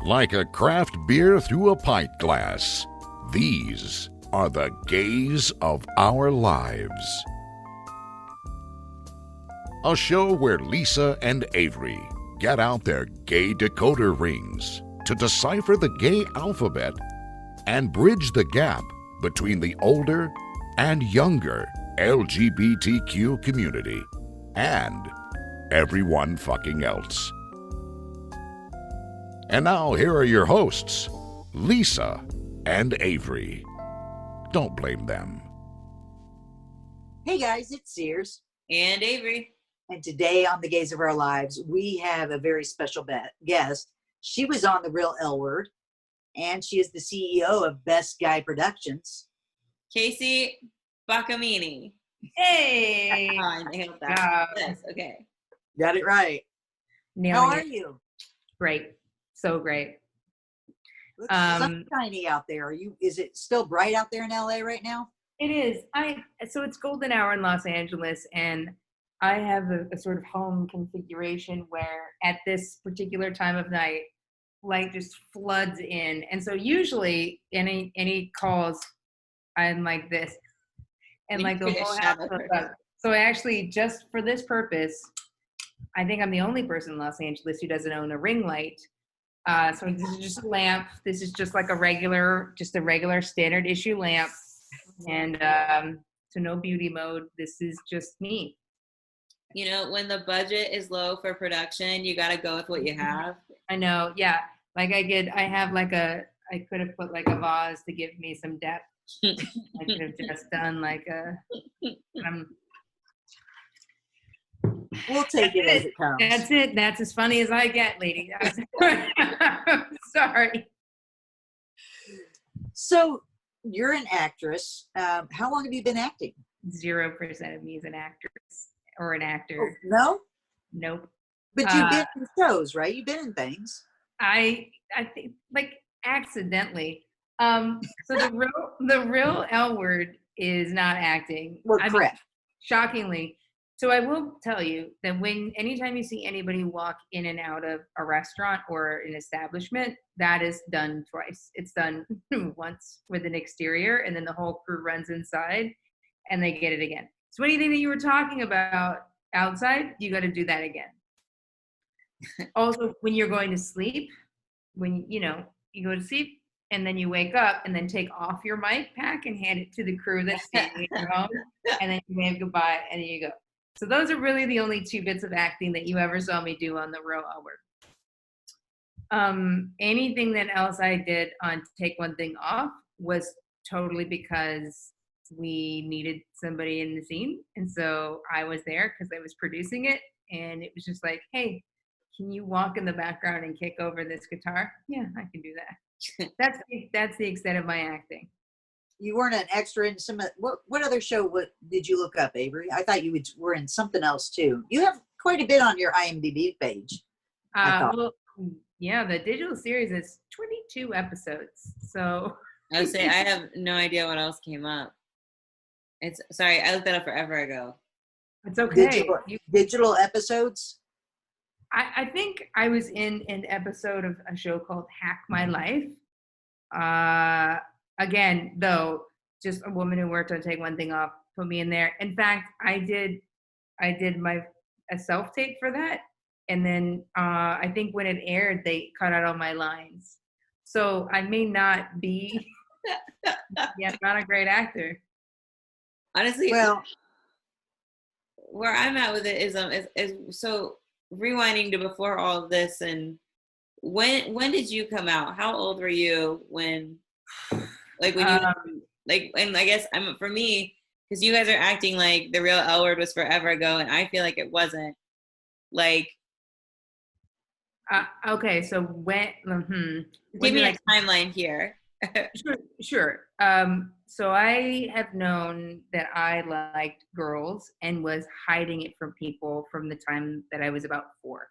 Like a craft beer through a pint glass, these are the gays of our lives. A show where Lisa and Avery get out their gay decoder rings to decipher the gay alphabet and bridge the gap between the older and younger LGBTQ community and everyone fucking else. And now here are your hosts, Lisa and Avery. Don't blame them. Hey guys, it's Sears. And Avery. And today on The Gays of Our Lives, we have a very special guest. She was on The Real L Word, and she is the CEO of Best Guy Productions. Kacy Boccumini. Hey! Oh, I nailed that. Yes, okay. Got it right. How are you? Great. So great. Looks sunshiny out there. Is it still bright out there in LA right now? It is. So it's golden hour in Los Angeles, and I have a sort of home configuration where at this particular time of night, light just floods in. And so usually any calls, I'm like this. And like the whole house. So I actually, just for this purpose, I think I'm the only person in Los Angeles who doesn't own a ring light. So this is just a lamp. This is just like a regular standard issue lamp. And so no beauty mode. This is just me. You know, when the budget is low for production, you got to go with what you have. I know. Yeah. Like I could have put like a vase to give me some depth. I could have just done like we'll take it as it comes. That's it. That's as funny as I get, lady. Sorry. So you're an actress. How long have you been acting? 0% of me is an actress or an actor. Oh, no? Nope. But you've been in shows, right? You've been in things. I think like accidentally. So the real L Word is not acting. Well, correct. Shockingly. So I will tell you that anytime you see anybody walk in and out of a restaurant or an establishment, that is done twice. It's done once with an exterior, and then the whole crew runs inside and they get it again. So anything that you were talking about outside, you got to do that again. Also, when you're going to sleep, when you go to sleep and then you wake up and then take off your mic pack and hand it to the crew that's standing in your home, and then you wave goodbye and then you go. So those are really the only 2 bits of acting that you ever saw me do on The Real L Word. Anything that else I did on Take One Thing Off was totally because we needed somebody in the scene. And so I was there because I was producing it. And it was just like, hey, can you walk in the background and kick over this guitar? Yeah, I can do that. That's the extent of my acting. You weren't an extra in some. What other show did you look up, Avery? I thought you were in something else too. You have quite a bit on your IMDb page. Well, yeah, the digital series is 22 episodes. So I would say I have no idea what else came up. Sorry, I looked that up forever ago. It's okay. Digital episodes? I think I was in an episode of a show called Hack My Life. Again, though, just a woman who worked on Take One Thing Off put me in there. In fact, I did a self-tape for that. And then I think when it aired, they cut out all my lines. So I may not be not a great actor. Honestly, well, where I'm at with it is so rewinding to before all of this. And when did you come out? How old were you when you and I guess for me, because you guys are acting like The Real L Word was forever ago, and I feel like it wasn't. Like, okay, so when? Give me a timeline here. Sure. So I have known that I liked girls and was hiding it from people from the time that I was about 4,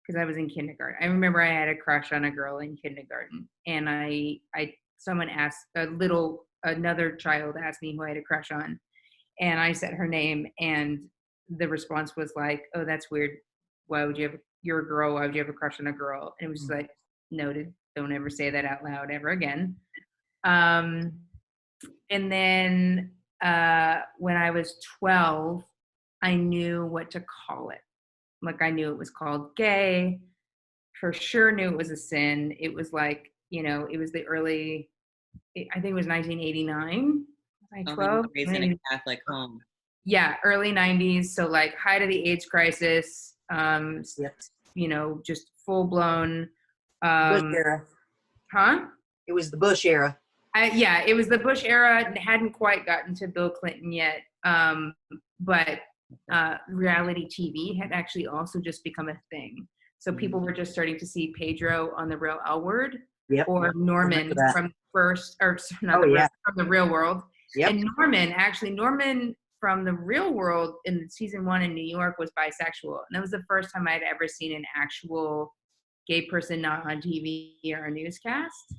because I was in kindergarten. I remember I had a crush on a girl in kindergarten, and someone asked another child asked me who I had a crush on, and I said her name, and the response was like, "Oh, that's weird. Why would you have? You're a girl. Why would you have a crush on a girl?" And it was just like, noted. Don't ever say that out loud ever again. And then when I was 12, I knew what to call it. Like, I knew it was called gay. For sure knew it was a sin. It was like, it was the early, I think it was 1989. Was I 12? Raised in a Catholic home. Yeah, early 90s. So like height of the AIDS crisis, Yep. just full blown. Bush era. Huh? It was the Bush era. It was the Bush era. It hadn't quite gotten to Bill Clinton yet. But reality TV had actually also just become a thing. So people were just starting to see Pedro on The Real L Word, or Norman from The Real World. Yep. And Norman from The Real World in season 1 in New York was bisexual. And that was the first time I'd ever seen an actual gay person not on TV or a newscast.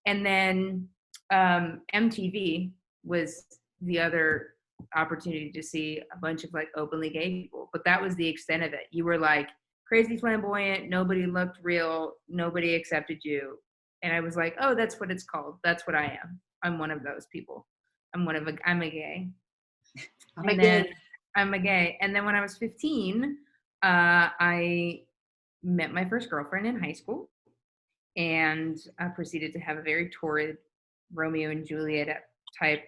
And then MTV was the other opportunity to see a bunch of like openly gay people. But that was the extent of it. You were like crazy flamboyant, nobody looked real, nobody accepted you. And I was like, oh, that's what it's called. That's what I am. I'm one of those people. I'm a gay. I'm a gay. And then when I was 15, I met my first girlfriend in high school and proceeded to have a very torrid Romeo and Juliet type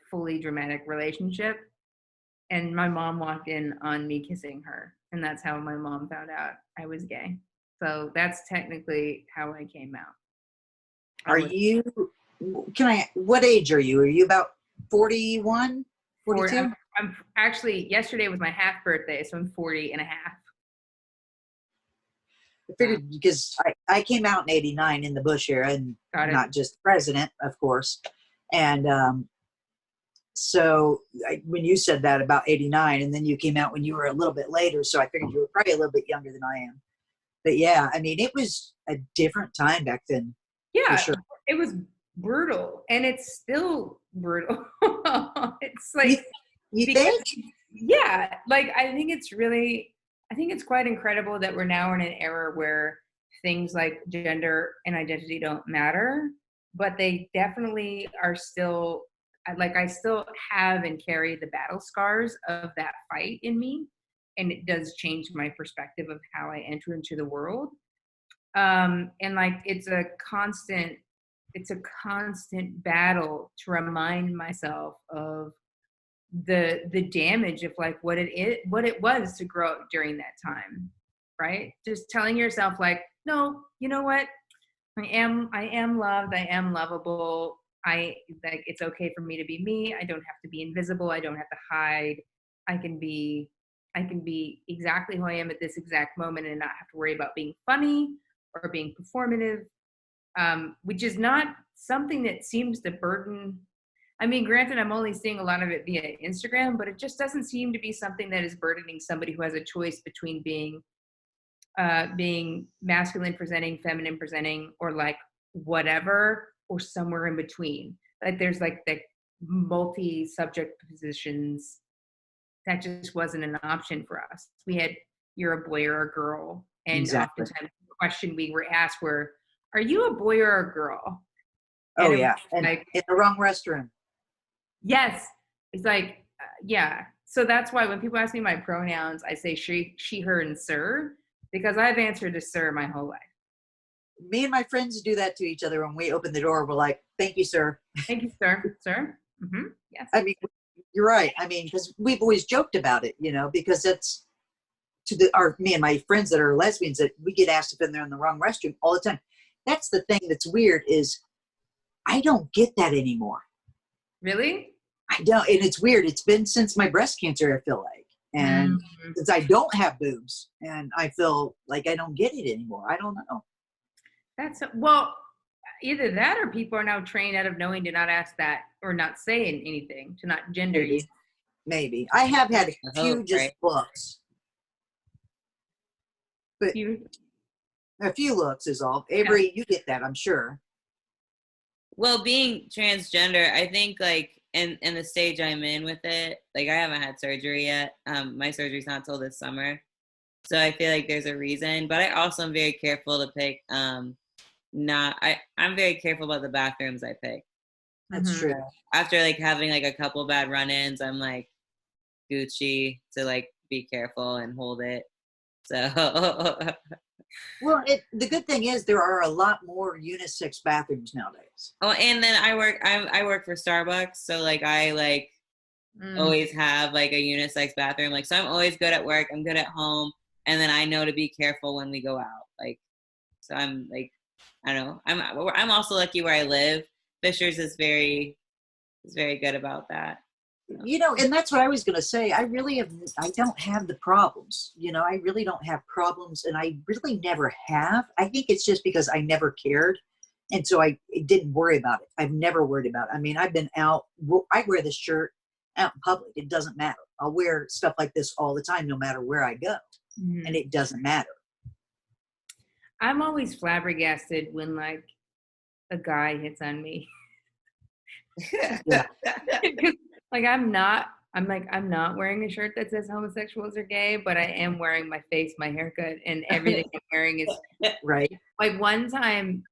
fully dramatic relationship. And my mom walked in on me kissing her. And that's how my mom found out I was gay. So that's technically how I came out. What age are you? Are you about 41, 42? I'm actually, yesterday was my half birthday, so I'm 40 and a half. I figured because I came out in 89 in the Bush era, and not just president, of course. And so when you said that about 89, and then you came out when you were a little bit later, so I figured you were probably a little bit younger than I am. But yeah, I mean, it was a different time back then. Yeah, for sure. It was brutal, and it's still brutal. It's like, you think? Yeah, like I think it's quite incredible that we're now in an era where things like gender and identity don't matter, but they definitely are still, like, I still have and carry the battle scars of that fight in me, and it does change my perspective of how I enter into the world. And like it's a constant battle to remind myself of the damage of like what it was to grow up during that time, right? Just telling yourself like, no, you know what? I am loved. I am lovable. It's okay for me to be me. I don't have to be invisible. I don't have to hide. I can be exactly who I am at this exact moment and not have to worry about being funny or being performative, which is not something that seems to burden. I mean, granted, I'm only seeing a lot of it via Instagram, but it just doesn't seem to be something that is burdening somebody who has a choice between being masculine presenting, feminine presenting, or like whatever, or somewhere in between. Like there's like the multi-subject positions that just wasn't an option for us. We had, you're a boy or a girl. And exactly. Oftentimes the question we were asked were, are you a boy or a girl? Oh, yeah. And like, in the wrong restroom. Yes. It's like, yeah. So that's why when people ask me my pronouns, I say she, her, and sir, because I've answered to sir my whole life. Me and my friends do that to each other when we open the door. We're like, thank you, sir. Thank you, sir. Sir. Mm-hmm. Yes. I mean, you're right. I mean, because we've always joked about it, because that's me and my friends that are lesbians, that we get asked if they're in the wrong restroom all the time. That's the thing that's weird is I don't get that anymore. Really? I don't. And it's weird. It's been since my breast cancer, I feel like. And since I don't have boobs, and I feel like I don't get it anymore. I don't know. Well, either that or people are now trained out of knowing to not ask that or not say anything, to not gender you. Maybe. I have had a few looks. But a few looks is all. Avery, you get that, I'm sure. Well, being transgender, I think like in the stage I'm in with it, like I haven't had surgery yet. My surgery's not till this summer. So I feel like there's a reason, but I also am very careful to pick I'm very careful about the bathrooms I pick. That's true. After like having like a couple bad run-ins, I'm like Gucci to like be careful and hold it. So Well, the good thing is there are a lot more unisex bathrooms nowadays. oh, and then I work for Starbucks, so like I like always have like a unisex bathroom. Like, so I'm always good at work, I'm good at home, and then I know to be careful when we go out. Like, so I'm like, I don't know. I'm also lucky where I live. Fishers is very good about that. You know, and that's what I was going to say. I don't have the problems. You know, I really don't have problems, and I really never have. I think it's just because I never cared, and so I didn't worry about it. I've never worried about it. I mean, I've been out. I wear this shirt out in public. It doesn't matter. I'll wear stuff like this all the time, no matter where I go, and it doesn't matter. I'm always flabbergasted when like a guy hits on me. Yeah. Like I'm not wearing a shirt that says homosexuals are gay, but I am wearing my face, my haircut, and everything I'm wearing is Right. like one time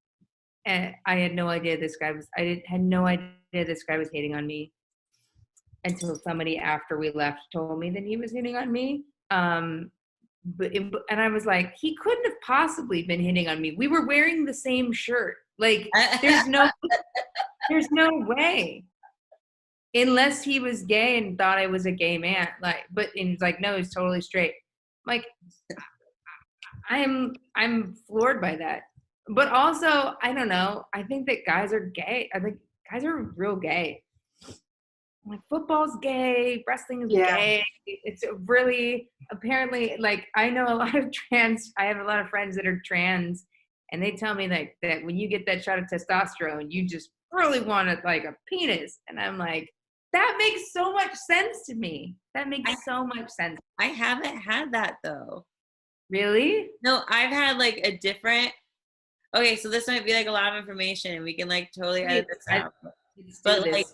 I had no idea had no idea this guy was hating on me until somebody after we left told me that he was hitting on me. And I was like, he couldn't have possibly been hitting on me. We were wearing the same shirt. Like there's no way. Unless he was gay and thought I was a gay man. Like, but he's like, no, he's totally straight. Like, I'm floored by that. But also, I don't know. I think that guys are gay. I think guys are real gay. Like football's gay, wrestling is gay. It's really apparently like I know a lot of I have a lot of friends that are trans, and they tell me like that when you get that shot of testosterone, you just really want it like a penis. And I'm like, that makes so much sense to me. That makes so much sense. I haven't had that though. Really? No, I've had like a different. Okay, so this might be like a lot of information, and we can like totally edit this out. But like,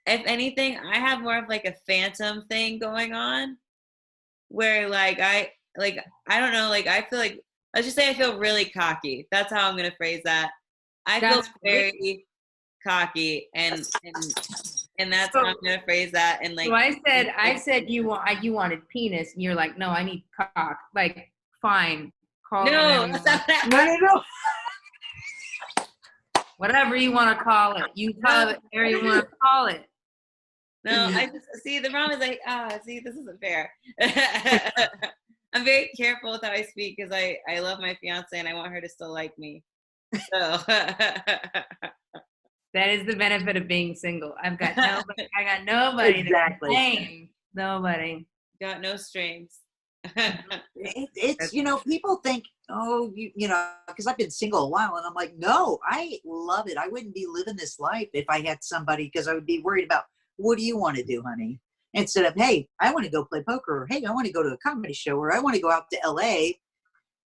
if anything, I have more of like a phantom thing going on, where like I don't know, like I feel like let's just say I feel really cocky. That's how I'm gonna phrase that. I feel very cocky, and that's how I'm gonna phrase that. And like, so I said you wanted penis, and you're like, no, I need cock. Like, fine, call no, it No. whatever you want to call it. You call it whatever you want to call it. No, I just see the problem is like, see, this isn't fair. I'm very careful with how I speak because I love my fiance and I want her to still like me. So that is the benefit of being single. I got nobody Exactly. to blame. Nobody. Got no strings. It's you know, people think, oh, you know, because I've been single a while, and I'm like, no, I love it. I wouldn't be living this life if I had somebody, because I would be worried about, what do you want to do, honey? Instead of, hey, I want to go play poker, or hey, I want to go to a comedy show, or I want to go out to LA.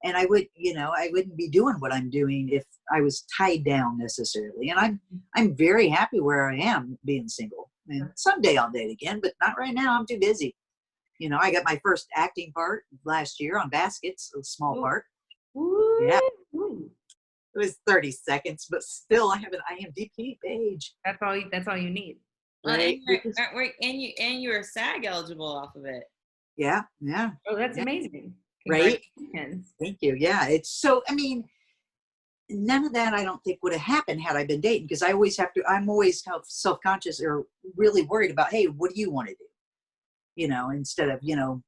And I wouldn't be doing what I'm doing if I was tied down necessarily. And I'm very happy where I am being single. And someday I'll date again, but not right now. I'm too busy. You know, I got my first acting part last year on Baskets, a small part. Ooh. Yeah. It was 30 seconds, but still I have an IMDb page. That's all you need. Right? And you're SAG eligible off of it. Yeah. Oh, that's amazing. Right? Thank you. Yeah. It's so, I mean, none of that I don't think would have happened had I been dating, because I'm always self-conscious or really worried about, hey, what do you want to do? You know, instead of, you know,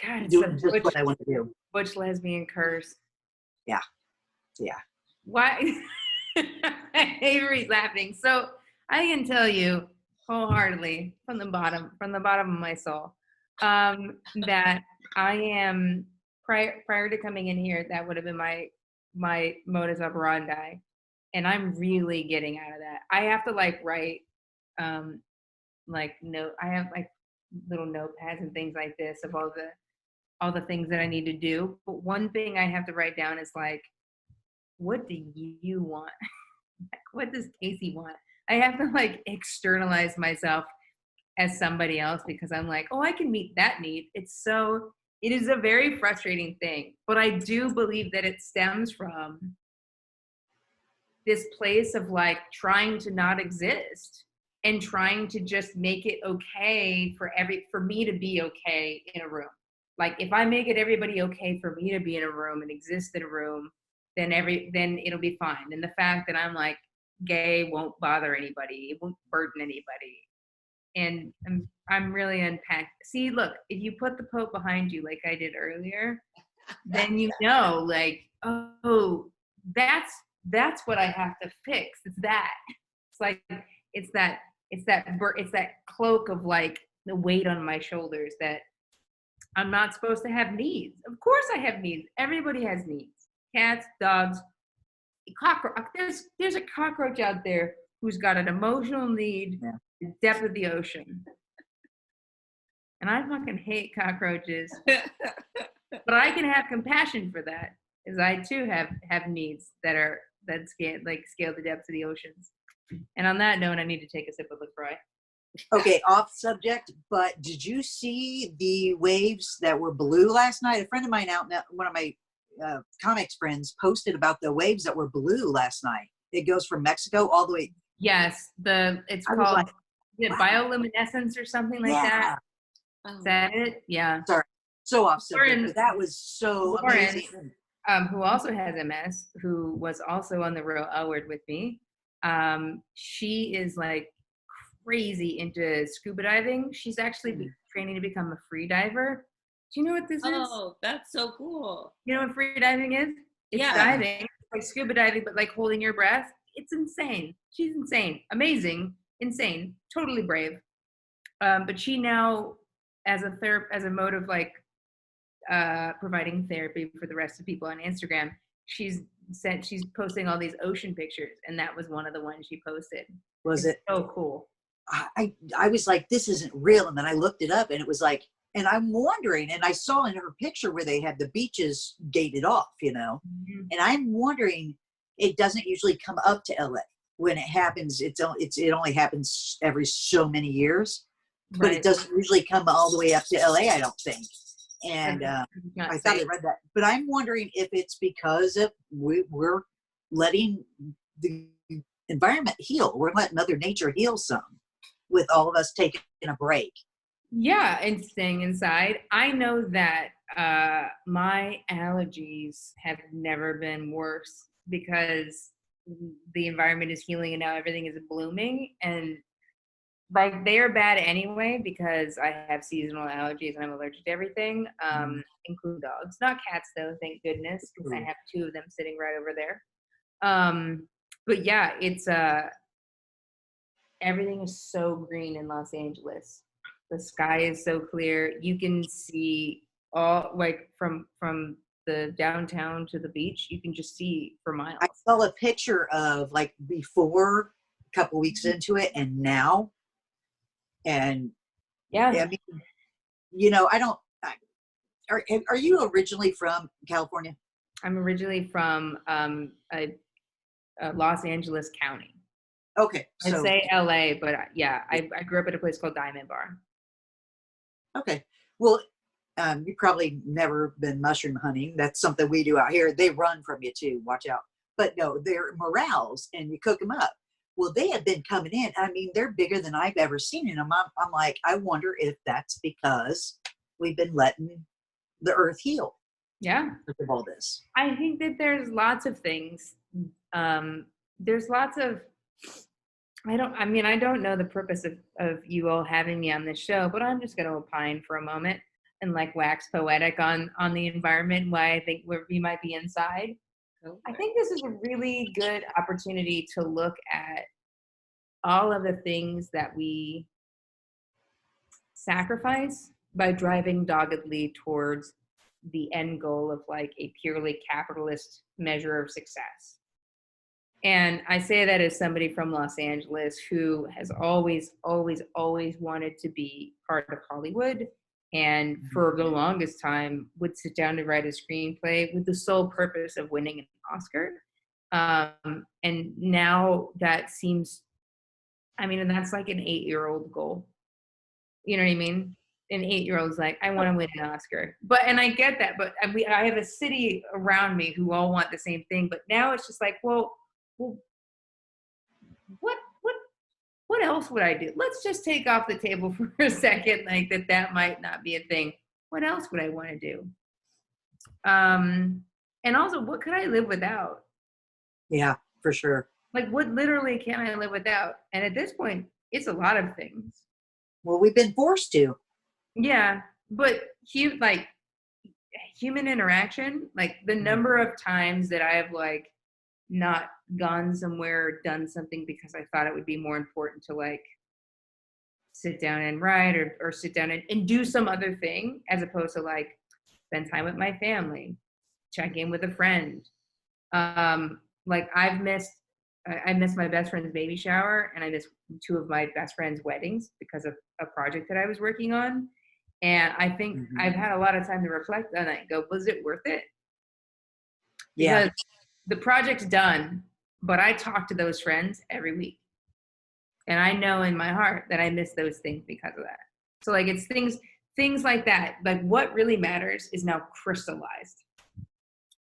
God, doing just what I want to do. Butch lesbian curse. Yeah. Why? Avery's laughing. So I can tell you wholeheartedly from the bottom of my soul, that I am prior to coming in here, that would have been my modus operandi, and I'm really getting out of that. I have to like write, I have like little notepads and things like this of all the things that I need to do. But one thing I have to write down is like, what do you want? Like, what does Kacy want? I have to like externalize myself as somebody else, because I'm like, oh, I can meet that need. It is a very frustrating thing, but I do believe that it stems from this place of like trying to not exist and trying to just make it okay for me to be okay in a room. Like if I make it everybody okay for me to be in a room and exist in a room, then it'll be fine. And the fact that I'm like gay won't bother anybody, it won't burden anybody. And I'm really unpacked. See, look, if you put the Pope behind you like I did earlier, then you know, like, oh, that's what I have to fix. It's that. It's like it's that cloak of like the weight on my shoulders that I'm not supposed to have needs. Of course I have needs. Everybody has needs. Cats, dogs, cockroach. There's a cockroach out there who's got an emotional need, the depth of the ocean. And I fucking hate cockroaches. But I can have compassion for that, because I too have needs that scale the depths of the oceans. And on that note, I need to take a sip of LaCroix. Okay, off subject, but did you see the waves that were blue last night? A friend of mine one of my comics friends posted about the waves that were blue last night. It goes from Mexico all the way. Yes, it's called like, bioluminescence or something like that. Is that it? Yeah. Sorry, so off subject, but that was so amazing. Who also has MS, who was also on the Royal Outward with me. She is like crazy into scuba diving. She's actually training to become a free diver. Do you know what this is? Oh, that's so cool. You know what free diving is? It's diving. It's like scuba diving, but like holding your breath. It's insane. She's insane. Amazing. Insane. Totally brave. But she now, as a mode of like providing therapy for the rest of people on Instagram, she's posting all these ocean pictures, and that was one of the ones she posted. Was it so cool? I was like, this isn't real, and then I looked it up, and it was like, and I'm wondering, and I saw in her picture where they had the beaches gated off, and I'm wondering, it doesn't usually come up to LA when it happens. It only happens every so many years, but it doesn't usually come all the way up to LA, I don't think. And I thought I read that, but I'm wondering if it's because of we're letting the environment heal. We're letting Mother Nature heal some, with all of us taking a break. Yeah, and staying inside. I know that my allergies have never been worse because the environment is healing and now everything is blooming. And like they are bad anyway because I have seasonal allergies and I'm allergic to everything, including dogs. Not cats though, thank goodness, because I have 2 of them sitting right over there. But yeah, it's everything is so green in Los Angeles. The sky is so clear. You can see all like from the downtown to the beach. You can just see for miles. I saw a picture of like before, a couple weeks into it, and now. And I mean, are you originally from California? I'm originally from Los Angeles County. Okay. I say LA, but I grew up at a place called Diamond Bar. Okay. Well, you probably never been mushroom hunting. That's something we do out here. They run from you too. Watch out. But no, they're morels and you cook them up. Well, they have been coming in. I mean, they're bigger than I've ever seen them. I'm like, I wonder if that's because we've been letting the earth heal. Yeah. Because of all this. I think that there's lots of things. There's lots of, I don't know the purpose of you all having me on this show, but I'm just going to opine for a moment and like wax poetic on the environment, why I think we might be inside. Okay. I think this is a really good opportunity to look at all of the things that we sacrifice by driving doggedly towards the end goal of like a purely capitalist measure of success. And I say that as somebody from Los Angeles who has always, always, always wanted to be part of Hollywood. And for the longest time would sit down to write a screenplay with the sole purpose of winning an Oscar. And now that seems, and that's like an 8-year-old goal. You know what I mean? An 8-year-old's like, I want to win an Oscar. And I get that, but I have a city around me who all want the same thing. But now it's just like, well, what else would I do? Let's just take off the table for a second, like that might not be a thing. What else would I want to do? And also, what could I live without? Yeah, for sure. Like, what literally can I live without? And at this point, it's a lot of things. Well, we've been forced to. Yeah, but like human interaction, like the number of times that I have like not gone somewhere or done something because I thought it would be more important to like sit down and write or sit down and do some other thing as opposed to like spend time with my family, check in with a friend. Like I missed my best friend's baby shower, and I missed two of my best friend's weddings because of a project that I was working on. And I think I've had a lot of time to reflect on it and go, was it worth it? Yeah. Because the project's done, but I talk to those friends every week. And I know in my heart that I miss those things because of that. So like it's things like that. Like what really matters is now crystallized.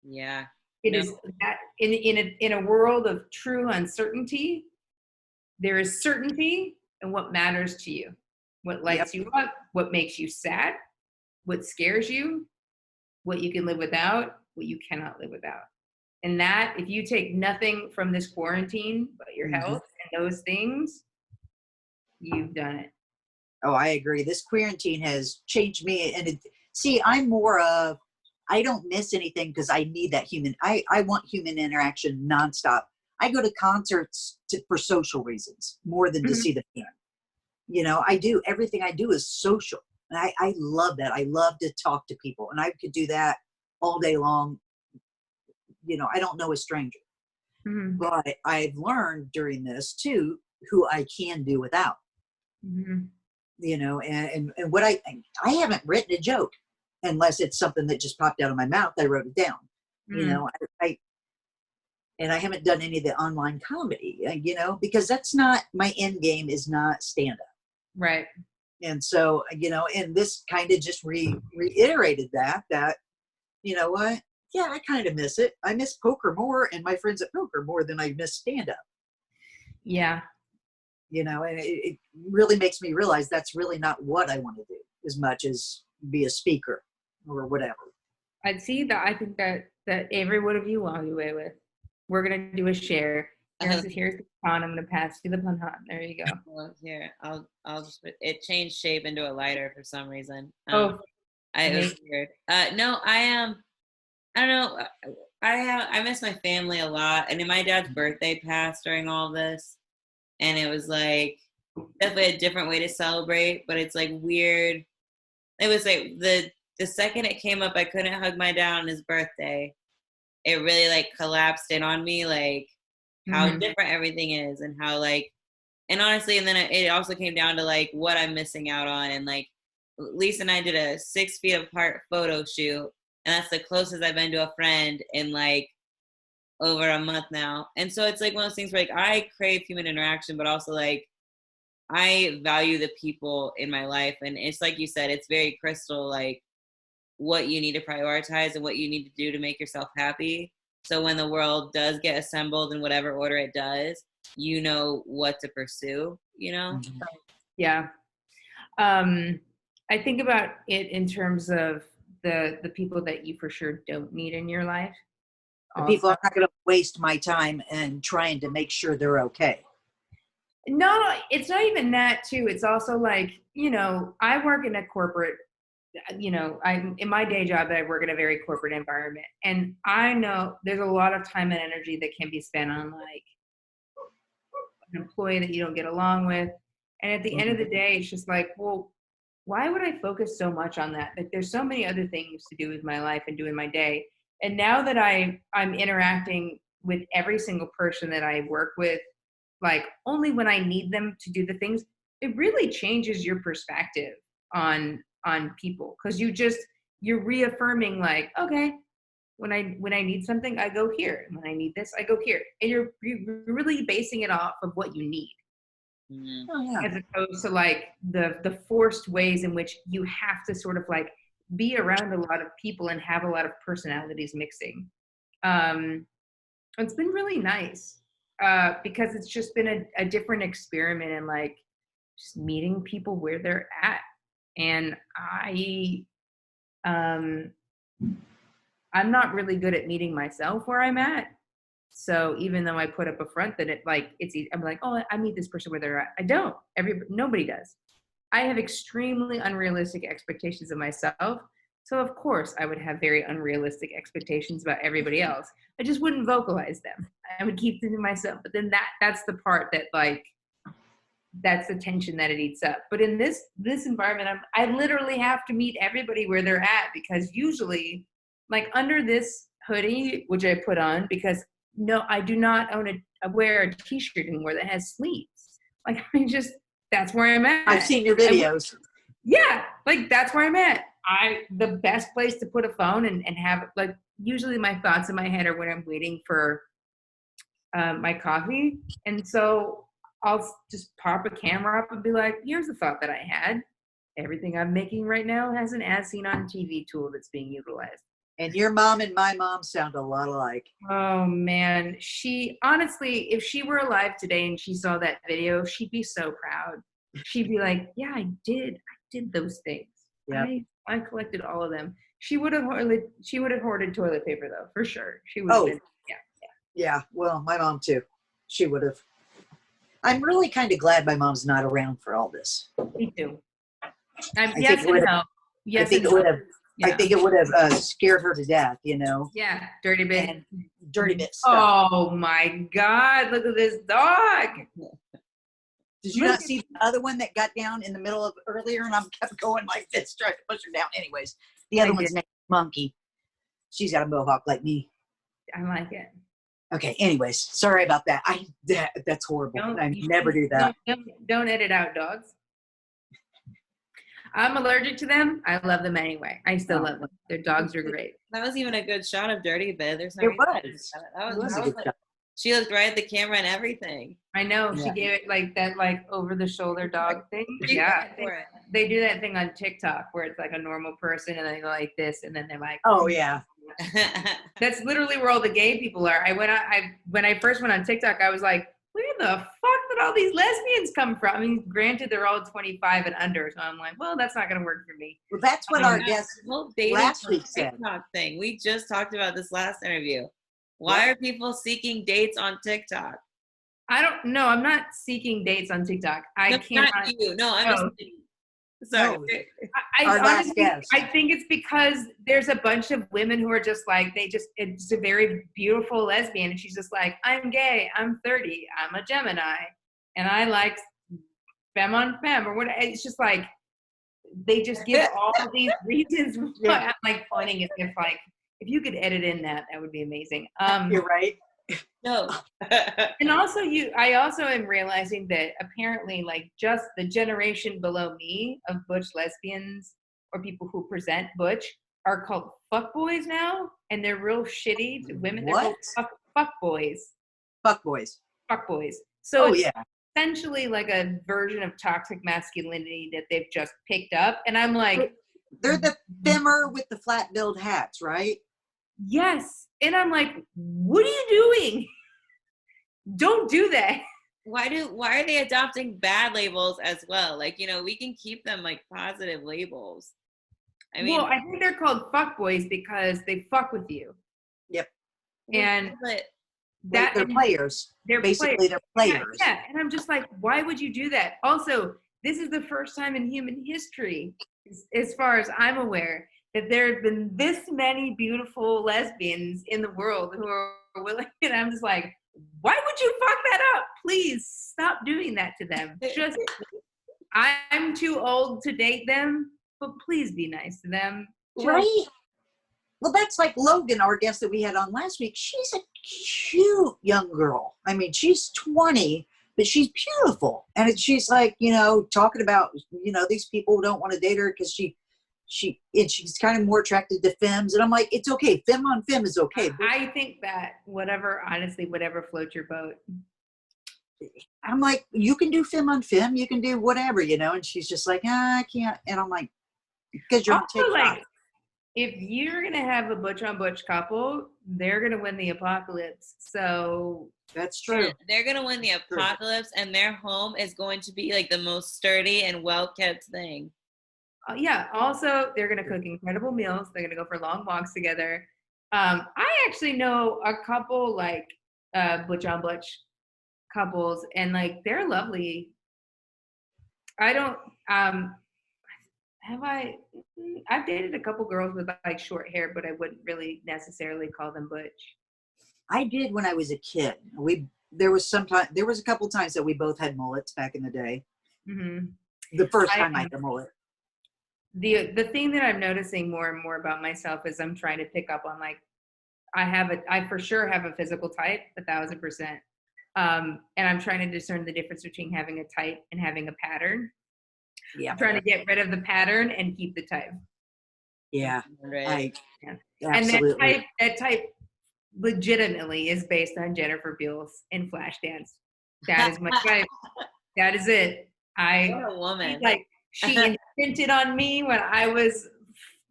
Yeah. It is that in a world of true uncertainty, there is certainty in what matters to you. What lights you up, what makes you sad, what scares you, what you can live without, what you cannot live without. And that, if you take nothing from this quarantine but your health and those things, you've done it. Oh, I agree. This Queerantine has changed me. And see, I'm more of, I don't miss anything because I need that I want human interaction nonstop. I go to concerts for social reasons more than to see the band. You know, I do. Everything I do is social. And I love that. I love to talk to people. And I could do that all day long. You know, I don't know a stranger. But I've learned during this, too, who I can do without. You know, and what I haven't written a joke unless it's something that just popped out of my mouth. I wrote it down. You know, and I haven't done any of the online comedy, you know, because that's not, my end game is not stand-up. Right. And so, you know, and this kind of just reiterated that, you know what? Yeah, I kind of miss it. I miss poker more and my friends at poker more than I miss stand-up. Yeah. You know, and it really makes me realize that's really not what I want to do as much as be a speaker or whatever. I'd see that. I think that Avery, what have you walked away with? We're going to do a share. Here's the pun. I'm going to pass you the pun. There you go. Well, here, I'll just, it changed shape into a lighter for some reason. It was weird. No, I don't know. I miss my family a lot. And then my dad's birthday passed during all this. And it was like, definitely a different way to celebrate, but it's like weird. It was like the second it came up, I couldn't hug my dad on his birthday. It really like collapsed in on me, like how different everything is and how like, and honestly, and then it also came down to like what I'm missing out on. And like Lisa and I did a 6 feet apart photo shoot, and that's the closest I've been to a friend in like over a month now. And so it's like one of those things where like I crave human interaction, but also like I value the people in my life. And it's like you said, it's very crystal, like what you need to prioritize and what you need to do to make yourself happy. So when the world does get assembled in whatever order it does, you know what to pursue, you know? Yeah. I think about it in terms of the people that you for sure don't need in your life. The people, I'm not going to waste my time and trying to make sure they're okay. No, it's not even that too. It's also like, you know, I work in a corporate, you know, I'm in my day job, I work in a very corporate environment. And I know there's a lot of time and energy that can be spent on like an employee that you don't get along with. And at the end of the day, it's just like, well, why would I focus so much on that? Like there's so many other things to do with my life and do in my day. And now that I'm interacting with every single person that I work with, like only when I need them to do the things, it really changes your perspective on people. Cause you're reaffirming like, okay, when I need something, I go here. And when I need this, I go here. And you're really basing it off of what you need. Oh, yeah. As opposed to like the forced ways in which you have to sort of like be around a lot of people and have a lot of personalities mixing. It's been really nice. because it's just been a different experiment in like just meeting people where they're at. And I'm not really good at meeting myself where I'm at. So even though I put up a front that I'm like, oh, I meet this person where they're at. I don't. Nobody does. I have extremely unrealistic expectations of myself. So of course I would have very unrealistic expectations about everybody else. I just wouldn't vocalize them. I would keep them to myself. But then that's the part that like, that's the tension that it eats up. But in this environment, I literally have to meet everybody where they're at, because usually like under this hoodie, which I put on, because no, I do not wear a t-shirt anymore that has sleeves. Like that's where I'm at. I've seen your videos. Yeah, like that's where I'm at. The best place to put a phone and have like, usually my thoughts in my head are when I'm waiting for my coffee. And so I'll just pop a camera up and be like, here's the thought that I had. Everything I'm making right now has an as seen on TV tool that's being utilized. And your mom and my mom sound a lot alike. Oh man, she honestly, if she were alive today and she saw that video, she'd be so proud. She'd be like, yeah, I did those things. Yep. I collected all of them. She would have hoarded toilet paper though, for sure. She would have been, yeah. Well, my mom too. She would have. I'm really kind of glad my mom's not around for all this. Me too. Yes and no. Yes, I think it would have. Yeah. I think it would have scared her to death, you know. Yeah, dirty bit. And dirty bit stuff. Oh my God! Look at this dog. Did you not see the other one that got down in the middle of earlier, and I kept going like this, trying to push her down. Anyways, the other one's named Monkey. She's got a mohawk like me. I like it. Okay. Anyways, sorry about that. That's horrible. I never do that. Don't edit out dogs. I'm allergic to them. I love them anyway. I still love them. Their dogs are great. That was even a good shot of Dirty Bit. There's no That was a good shot. She looked right at the camera and everything. I know. Yeah. She gave it like that, like over the shoulder dog thing. Yeah. They do that thing on TikTok where it's like a normal person and they go like this and then they're like, oh yeah. That's literally where all the gay people are. When I first went on TikTok, I was like, where the fuck did all these lesbians come from? I mean, granted, they're all 25 and under, so I'm like, well, that's not going to work for me. Well, that's what our guest last week said. TikTok thing. We just talked about this last interview. Why are people seeking dates on TikTok? I don't know. I'm not seeking dates on TikTok. I can't. Not you. No, I'm just sorry. No. Honestly, I think it's because there's a bunch of women who are just like, it's a very beautiful lesbian. And she's just like, I'm gay, I'm 30, I'm a Gemini, and I like femme on femme or what. It's just like, they just give all these reasons. I'm like pointing at if you could edit in that would be amazing. You're right. No. And also I also am realizing that apparently like just the generation below me of butch lesbians or people who present butch are called fuckboys now, and they're real shitty to women. What? They're called fuckboys. Fuckboys. So essentially like a version of toxic masculinity that they've just picked up. And I'm like, they're the femmer with the flat billed hats, right? Yes. And I'm like, what are you doing? Don't do that. Why are they adopting bad labels as well? Like, we can keep them like positive labels. I mean, well, I think they're called fuckboys because they fuck with you. Yep. And they're players. They're players. Yeah. And I'm just like, why would you do that? Also, this is the first time in human history, as far as I'm aware, that there have been this many beautiful lesbians in the world who are willing, and I'm just like, why would you fuck that up? Please stop doing that to them. Just, I'm too old to date them, but please be nice to them. Right? Well, that's like Logan, our guest that we had on last week. She's a cute young girl. I mean, she's 20, but she's beautiful. And she's like, talking about, these people don't want to date her because she's kind of more attracted to femmes, and I'm like, it's okay. Femme on femme is okay. I think that whatever floats your boat. I'm like, you can do femme on femme, you can do whatever, and she's just like, I can't. And I'm like, because you're on TikTok. Like, if you're gonna have a butch on butch couple, they're gonna win the apocalypse. So That's true. They're going to win the apocalypse, and their home is going to be like the most sturdy and well-kept thing. Yeah. Also, they're going to cook incredible meals. They're going to go for long walks together. I actually know a couple like Butch on Butch couples, and like they're lovely. I don't I've dated a couple girls with like short hair, but I wouldn't really necessarily call them butch. I did when I was a kid. There was a couple times that we both had mullets back in the day. Mm-hmm. The first time I had a mullet. The thing that I'm noticing more and more about myself is I'm trying to pick up on like I for sure have a physical type, 1,000%. And I'm trying to discern the difference between having a type and having a pattern. Yeah. I'm trying to get rid of the pattern and keep the type. Yeah. Right. Absolutely. And that type legitimately is based on Jennifer Beals in Flashdance. That is my type. That is it. What a woman. She imprinted on me when I was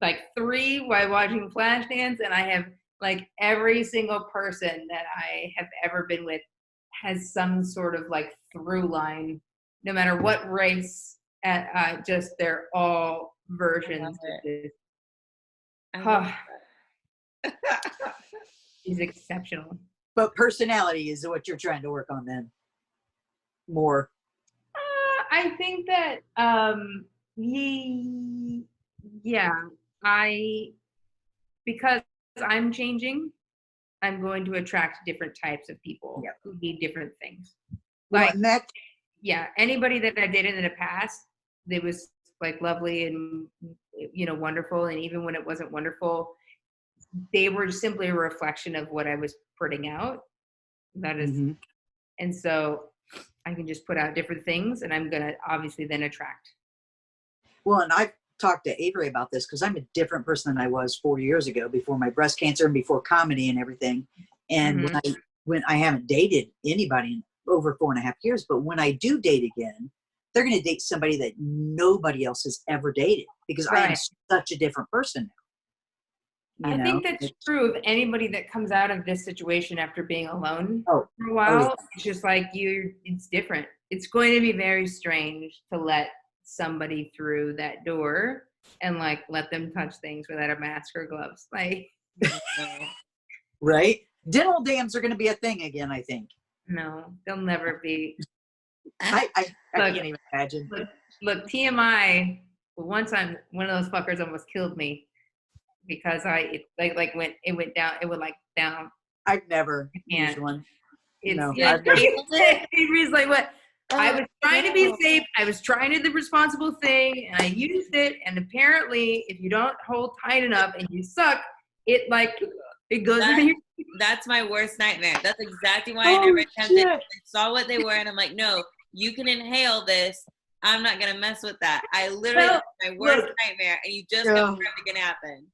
like 3 while watching Flashdance, and I have like every single person that I have ever been with has some sort of like through line, no matter what race. Just they're all versions of this. She's exceptional. But personality is what you're trying to work on then. More. I think that because I'm changing, I'm going to attract different types of people who need different things. Like, anybody that I dated in the past, it was like lovely and wonderful, and even when it wasn't wonderful, they were simply a reflection of what I was putting out. That is, and so I can just put out different things, and I'm gonna obviously then attract. Well, and I've talked to Avery about this because I'm a different person than I was 4 years ago, before my breast cancer and before comedy and everything. And when I haven't dated anybody in over 4.5 years, but when I do date again, they're going to date somebody that nobody else has ever dated, because I am such a different person now. I think that's true of anybody that comes out of this situation after being alone for a while. It's just like it's different. It's going to be very strange to let somebody through that door and like let them touch things without a mask or gloves. Like, right? Dental dams are going to be a thing again, I think. No, they'll never be. I can't even imagine. Look, TMI. One time, one of those fuckers almost killed me because it went down. It went like down. I've never used one. Avery's like, what? I was trying to be safe. I was trying to do the responsible thing, and I used it. And apparently, if you don't hold tight enough and you suck, it goes in your. That's my worst nightmare. That's exactly why I never attempted. I saw what they were, and I'm like, no, you can inhale this. I'm not gonna mess with that. I literally that's my worst nightmare, and you just confirmed it can happen.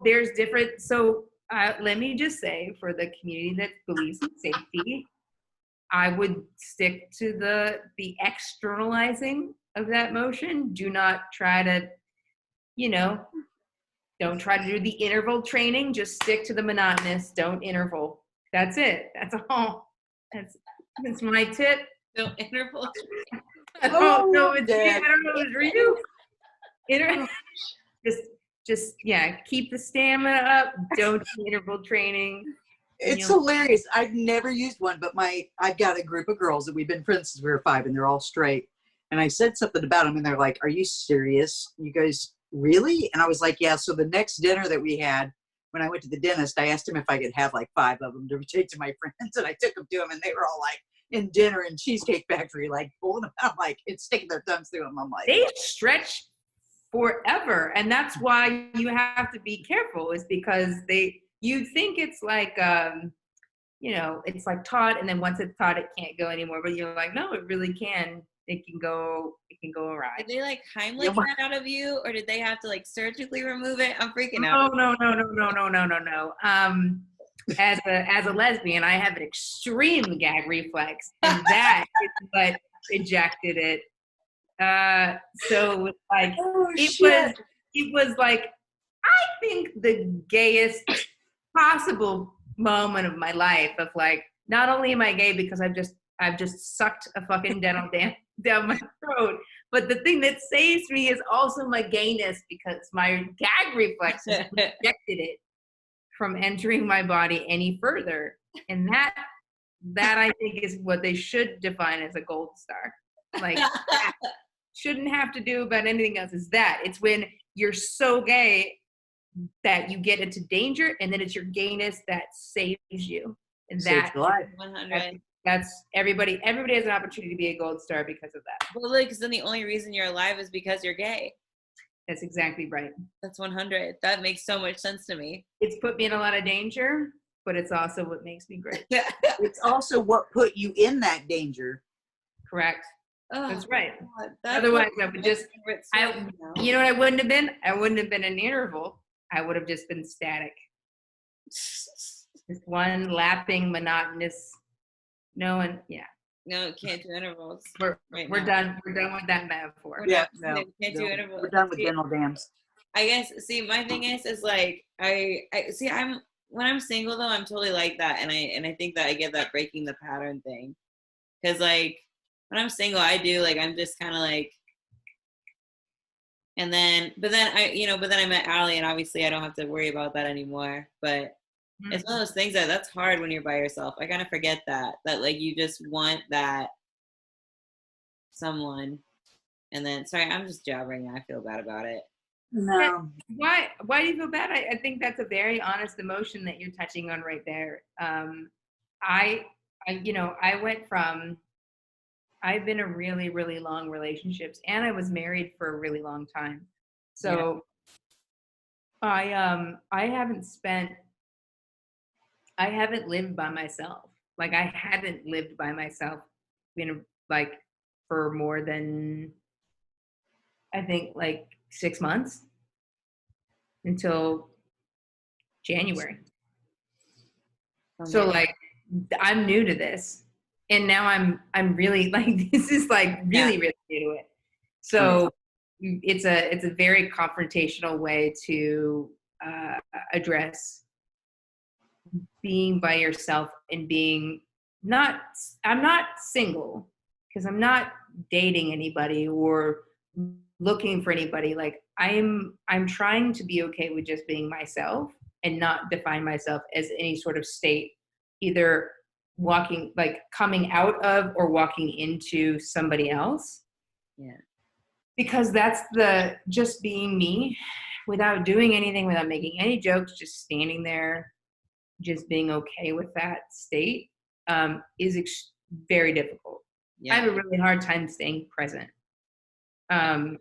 There's different. So let me just say, for the community that believes in safety, I would stick to the externalizing of that motion. Do not try to, don't try to do the interval training. Just stick to the monotonous. Don't interval. That's it. That's all. That's my tip. Don't interval. I don't know if it's for you. Just keep the stamina up. Don't do interval training. It's hilarious. I've never used one, but I've got a group of girls that we've been friends since we were 5, and they're all straight. And I said something about them, and they're like, "Are you serious? You guys really?" And I was like, "Yeah." So the next dinner that we had, when I went to the dentist, I asked him if I could have like 5 of them to take to my friends, and I took them to them, and they were all like in dinner and Cheesecake Factory, like pulling them out, like it's sticking their thumbs through them. I'm like, they stretch forever, and that's why you have to be careful. Is because you think it's like it's like taut, and then once it's taut, it can't go anymore. But you're like, no, it really can. It can go awry. Did they like Heimlich that out of you, or did they have to like surgically remove it? I'm freaking out. No. As a lesbian, I have an extreme gag reflex, and that is what ejected it. So like it was like, I think the gayest possible moment of my life of like, not only am I gay because I've just sucked a fucking dental dam down my throat, but the thing that saves me is also my gayness, because my gag reflexes rejected it from entering my body any further. And that I think is what they should define as a gold star. Like, that shouldn't have to do about anything else. Is that it's when you're so gay that you get into danger, and then it's your gayness that saves you. And Saves your life. 100. that's everybody has an opportunity to be a gold star because of that. Well, like, because then the only reason you're alive is because you're gay. That's exactly right. That's 100. That makes so much sense to me. It's put me in a lot of danger, but it's also what makes me great. It's also what put you in that danger. Correct. Oh, That's right. God, that's Otherwise, I would just, you you know what I wouldn't have been? I wouldn't have been an interval. I would have just been static. Just one lapping, monotonous, no one, yeah. No, can't do intervals. We're now. Done. We're done with that metaphor. Yeah, Can't do intervals. We're done with dental dams. I guess, see, my thing is like, I see, when I'm single though, I'm totally like that. And I think that I get that breaking the pattern thing. Cause like, when I'm single, I do, like, I'm just kind of like, but then I met Allie, and obviously I don't have to worry about that anymore. But it's one of those things that's hard when you're by yourself. I kind of forget that like you just want that someone. And then, sorry, I'm just jabbering. I feel bad about it. No. Why do you feel bad? I think that's a very honest emotion that you're touching on right there. I've been in really, really long relationships, and I was married for a really long time. So I haven't lived by myself. Like, I hadn't lived by myself, for more than, I think, like 6 months until January. So like, I'm new to this. And now I'm really like, this is like really, really new to it. So it's a very confrontational way to address being by yourself and being I'm not single because I'm not dating anybody or looking for anybody. Like, I'm trying to be okay with just being myself and not define myself as any sort of state, either coming out of or walking into somebody else. Yeah. Because that's just being me without doing anything, without making any jokes, just standing there, just being okay with that state is very difficult. Yeah. I have a really hard time staying present. And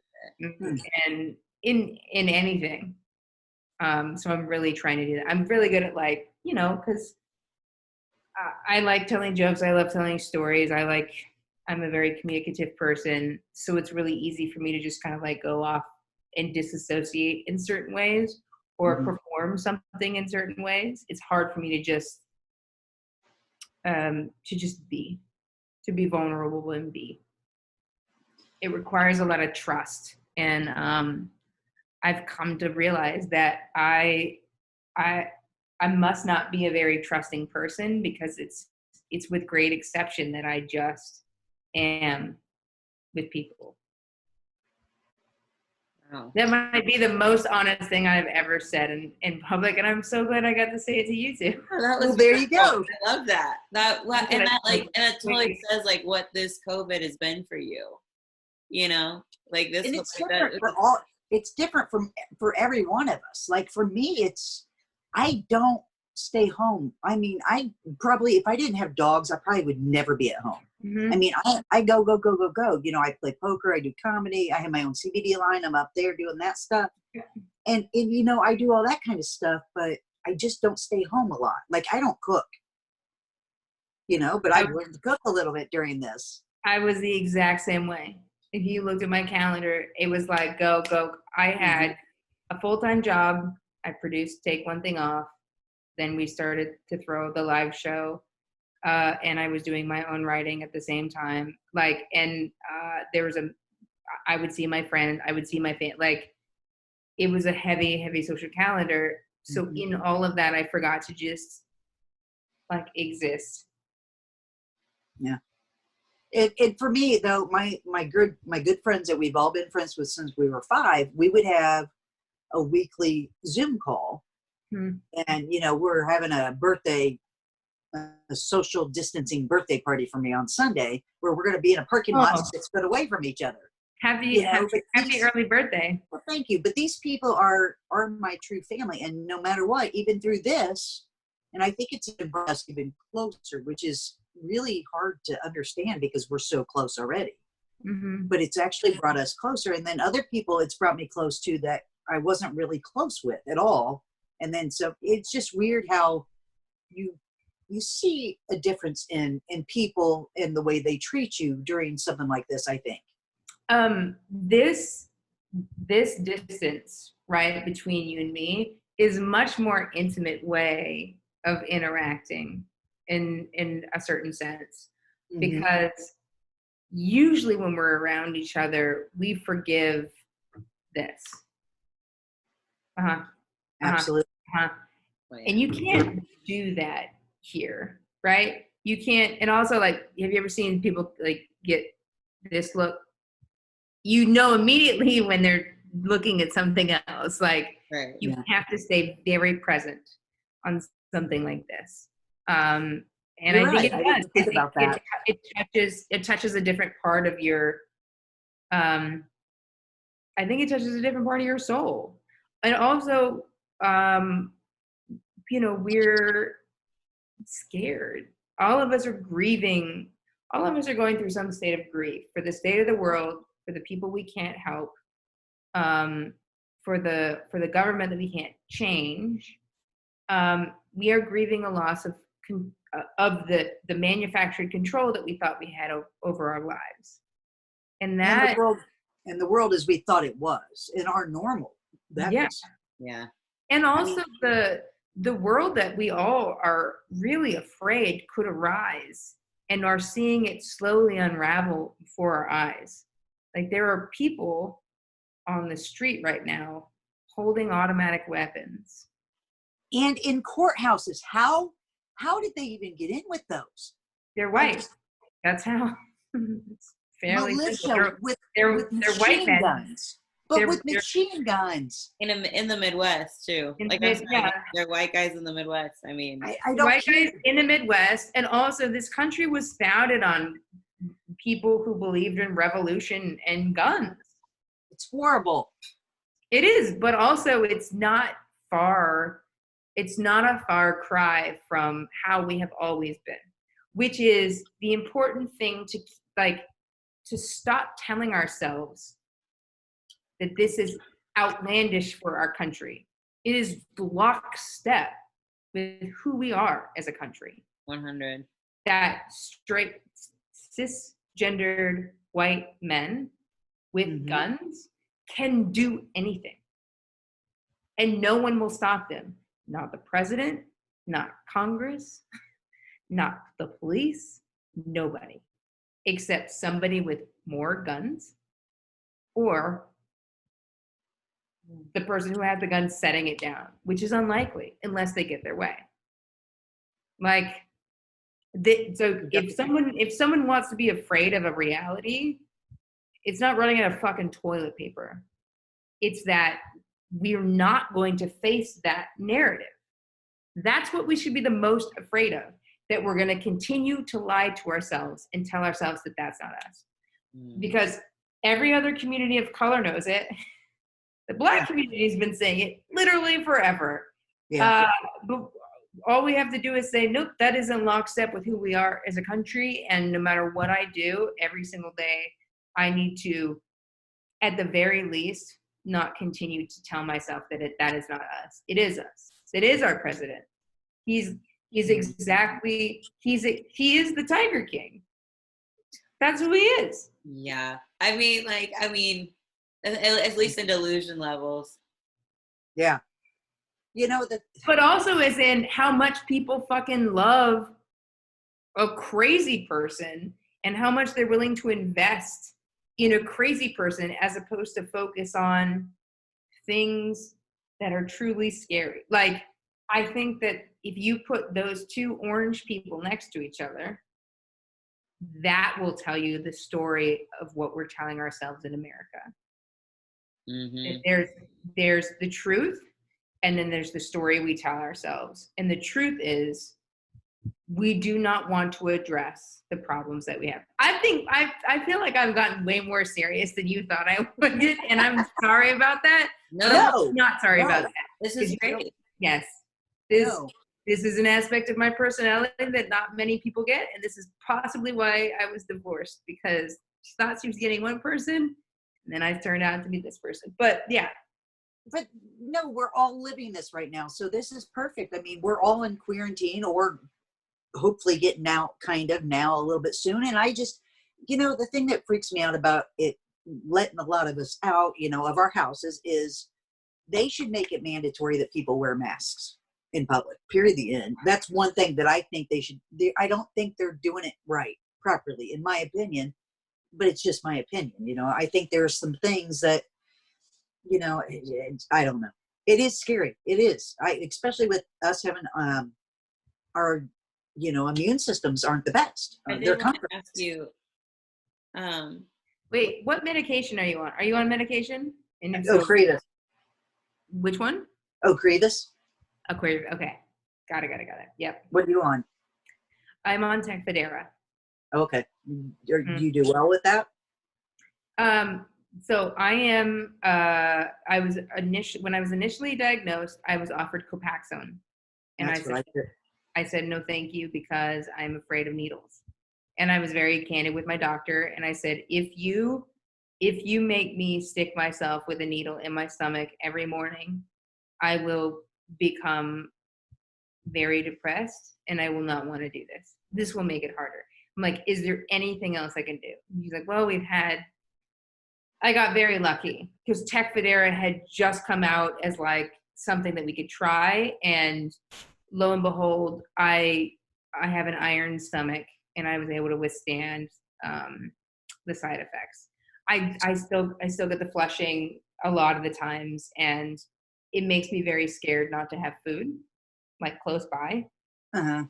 in anything. So I'm really trying to do that. I'm really good at because I like telling jokes. I love telling stories. I'm a very communicative person. So it's really easy for me to just kind of like go off and disassociate in certain ways or perform something in certain ways. It's hard for me to just be, to be vulnerable and be. It requires a lot of trust. And I've come to realize that I must not be a very trusting person, because it's with great exception that I just am with people. Wow. That might be the most honest thing I've ever said in public, and I'm so glad I got to say it to you too. Well, there you go. I love that. And it totally says like what this COVID has been for you. You know, like this. And it's different it's different for every one of us. Like for me, I don't stay home. I mean, I probably, if I didn't have dogs, I probably would never be at home. Mm-hmm. I mean, I go. You know, I play poker, I do comedy, I have my own CBD line, I'm up there doing that stuff. Yeah. And you know, I do all that kind of stuff, but I just don't stay home a lot. Like, I don't cook, you know, but I've learned to cook a little bit during this. I was the exact same way. If you looked at my calendar, it was like, go. I had a full-time job. I produced Take One Thing Off. Then we started to throw the live show. And I was doing my own writing at the same time. There was I would see my friend, I would see my family. Like, it was a heavy, heavy social calendar. So in all of that, I forgot to just like exist. Yeah. It for me though, my good friends that we've all been friends with since we were 5, we would have a weekly Zoom call, and we're having a social distancing birthday party for me on Sunday, where we're going to be in a parking lot 6 foot away from each other. Happy early birthday. Well, thank you. But these people are my true family, and no matter what, even through this, and I think it's brought us even closer, which is really hard to understand because we're so close already. Mm-hmm. But it's actually brought us closer, and then other people it's brought me close to that I wasn't really close with at all. And then so it's just weird how you see a difference in people and the way they treat you during something like this, I think. This distance, right, between you and me is much more intimate way of interacting in a certain sense, because usually when we're around each other, we forgive this. Absolutely. And you can't do that here, right? You can't. And also, like, have you ever seen people like get this look? You know immediately when they're looking at something else. Like, you have to stay very present on something like this. And You're I think right. it does. I didn't think about that. It touches a different part of your. I think it touches a different part of your soul, and also, we're scared. All of us are grieving. All of us are going through some state of grief for the state of the world, for the people we can't help, for the government that we can't change. We are grieving a loss of the manufactured control that we thought we had over our lives, and that the world as we thought it was in our normal. And also the world that we all are really afraid could arise, and are seeing it slowly unravel before our eyes. Like, there are people on the street right now holding automatic weapons. And in courthouses, how did they even get in with those? They're white. That's how. It's fairly militia they're machine white guns. But with machine guns. In the Midwest too. They're white guys in the Midwest. I mean, I don't white guys in the Midwest, and also this country was founded on people who believed in revolution and guns. It's horrible. It is, but also it's not a far cry from how we have always been, which is the important thing to stop telling ourselves that this is outlandish for our country. It is lockstep with who we are as a country. 100. That straight, cisgendered white men with guns can do anything. And no one will stop them. Not the president, not Congress, not the police, nobody. Except somebody with more guns, or the person who has the gun setting it down, which is unlikely unless they get their way. If someone wants to be afraid of a reality, it's not running out of fucking toilet paper. It's that we're not going to face that narrative. That's what we should be the most afraid of, that we're going to continue to lie to ourselves and tell ourselves that that's not us. Because every other community of color knows it. The Black community has been saying it literally forever. But all we have to do is say, nope, that is in lockstep with who we are as a country. And no matter what I do every single day, I need to, at the very least, not continue to tell myself that that is not us. It is us. It is our president. He is the Tiger King. That's who he is. Yeah. I mean, at least in delusion levels. Yeah. But also as in how much people fucking love a crazy person and how much they're willing to invest in a crazy person as opposed to focus on things that are truly scary. Like, I think that if you put those two orange people next to each other, that will tell you the story of what we're telling ourselves in America. Mm-hmm. There's the truth, and then there's the story we tell ourselves. And the truth is, we do not want to address the problems that we have. I feel like I've gotten way more serious than you thought I would get, and I'm sorry about that. No, I'm not sorry about that. This is great. Yes. No. This is an aspect of my personality that not many people get, and this is possibly why I was divorced, because she thought she was getting one person, and then I turned out to be this person. But yeah. But no, we're all living this right now, so this is perfect. I mean, we're all in Queerantine, or hopefully getting out kind of now a little bit soon. And I just, the thing that freaks me out about it, letting a lot of us out, of our houses, is they should make it mandatory that people wear masks in public, period, the end. That's one thing that I think they should. I don't think they're doing it right, properly, in my opinion, but it's just my opinion. I think there's some things that, I don't know. It is scary. It is. Especially with us having our, immune systems aren't the best. I They're did want to compromised. ask you, Wait, what medication are you on? Are you on medication? And if Oh, so, Cretus. which one? Oh, Cretus. Okay. Got it. Yep. What are you on? I'm on Tecfidera. Okay. Do you do well with that? So I am, when I was initially diagnosed, I was offered Copaxone. And That's what I did. I said, no, thank you, because I'm afraid of needles. And I was very candid with my doctor. And I said, if you make me stick myself with a needle in my stomach every morning, I will become very depressed and I will not want to do this. This will make it harder. I'm like, is there anything else I can do? And he's like, well, I got very lucky because Tecfidera had just come out as like something that we could try. And lo and behold, I have an iron stomach and I was able to withstand the side effects. I still get the flushing a lot of the times, and it makes me very scared not to have food like close by. Uh-huh.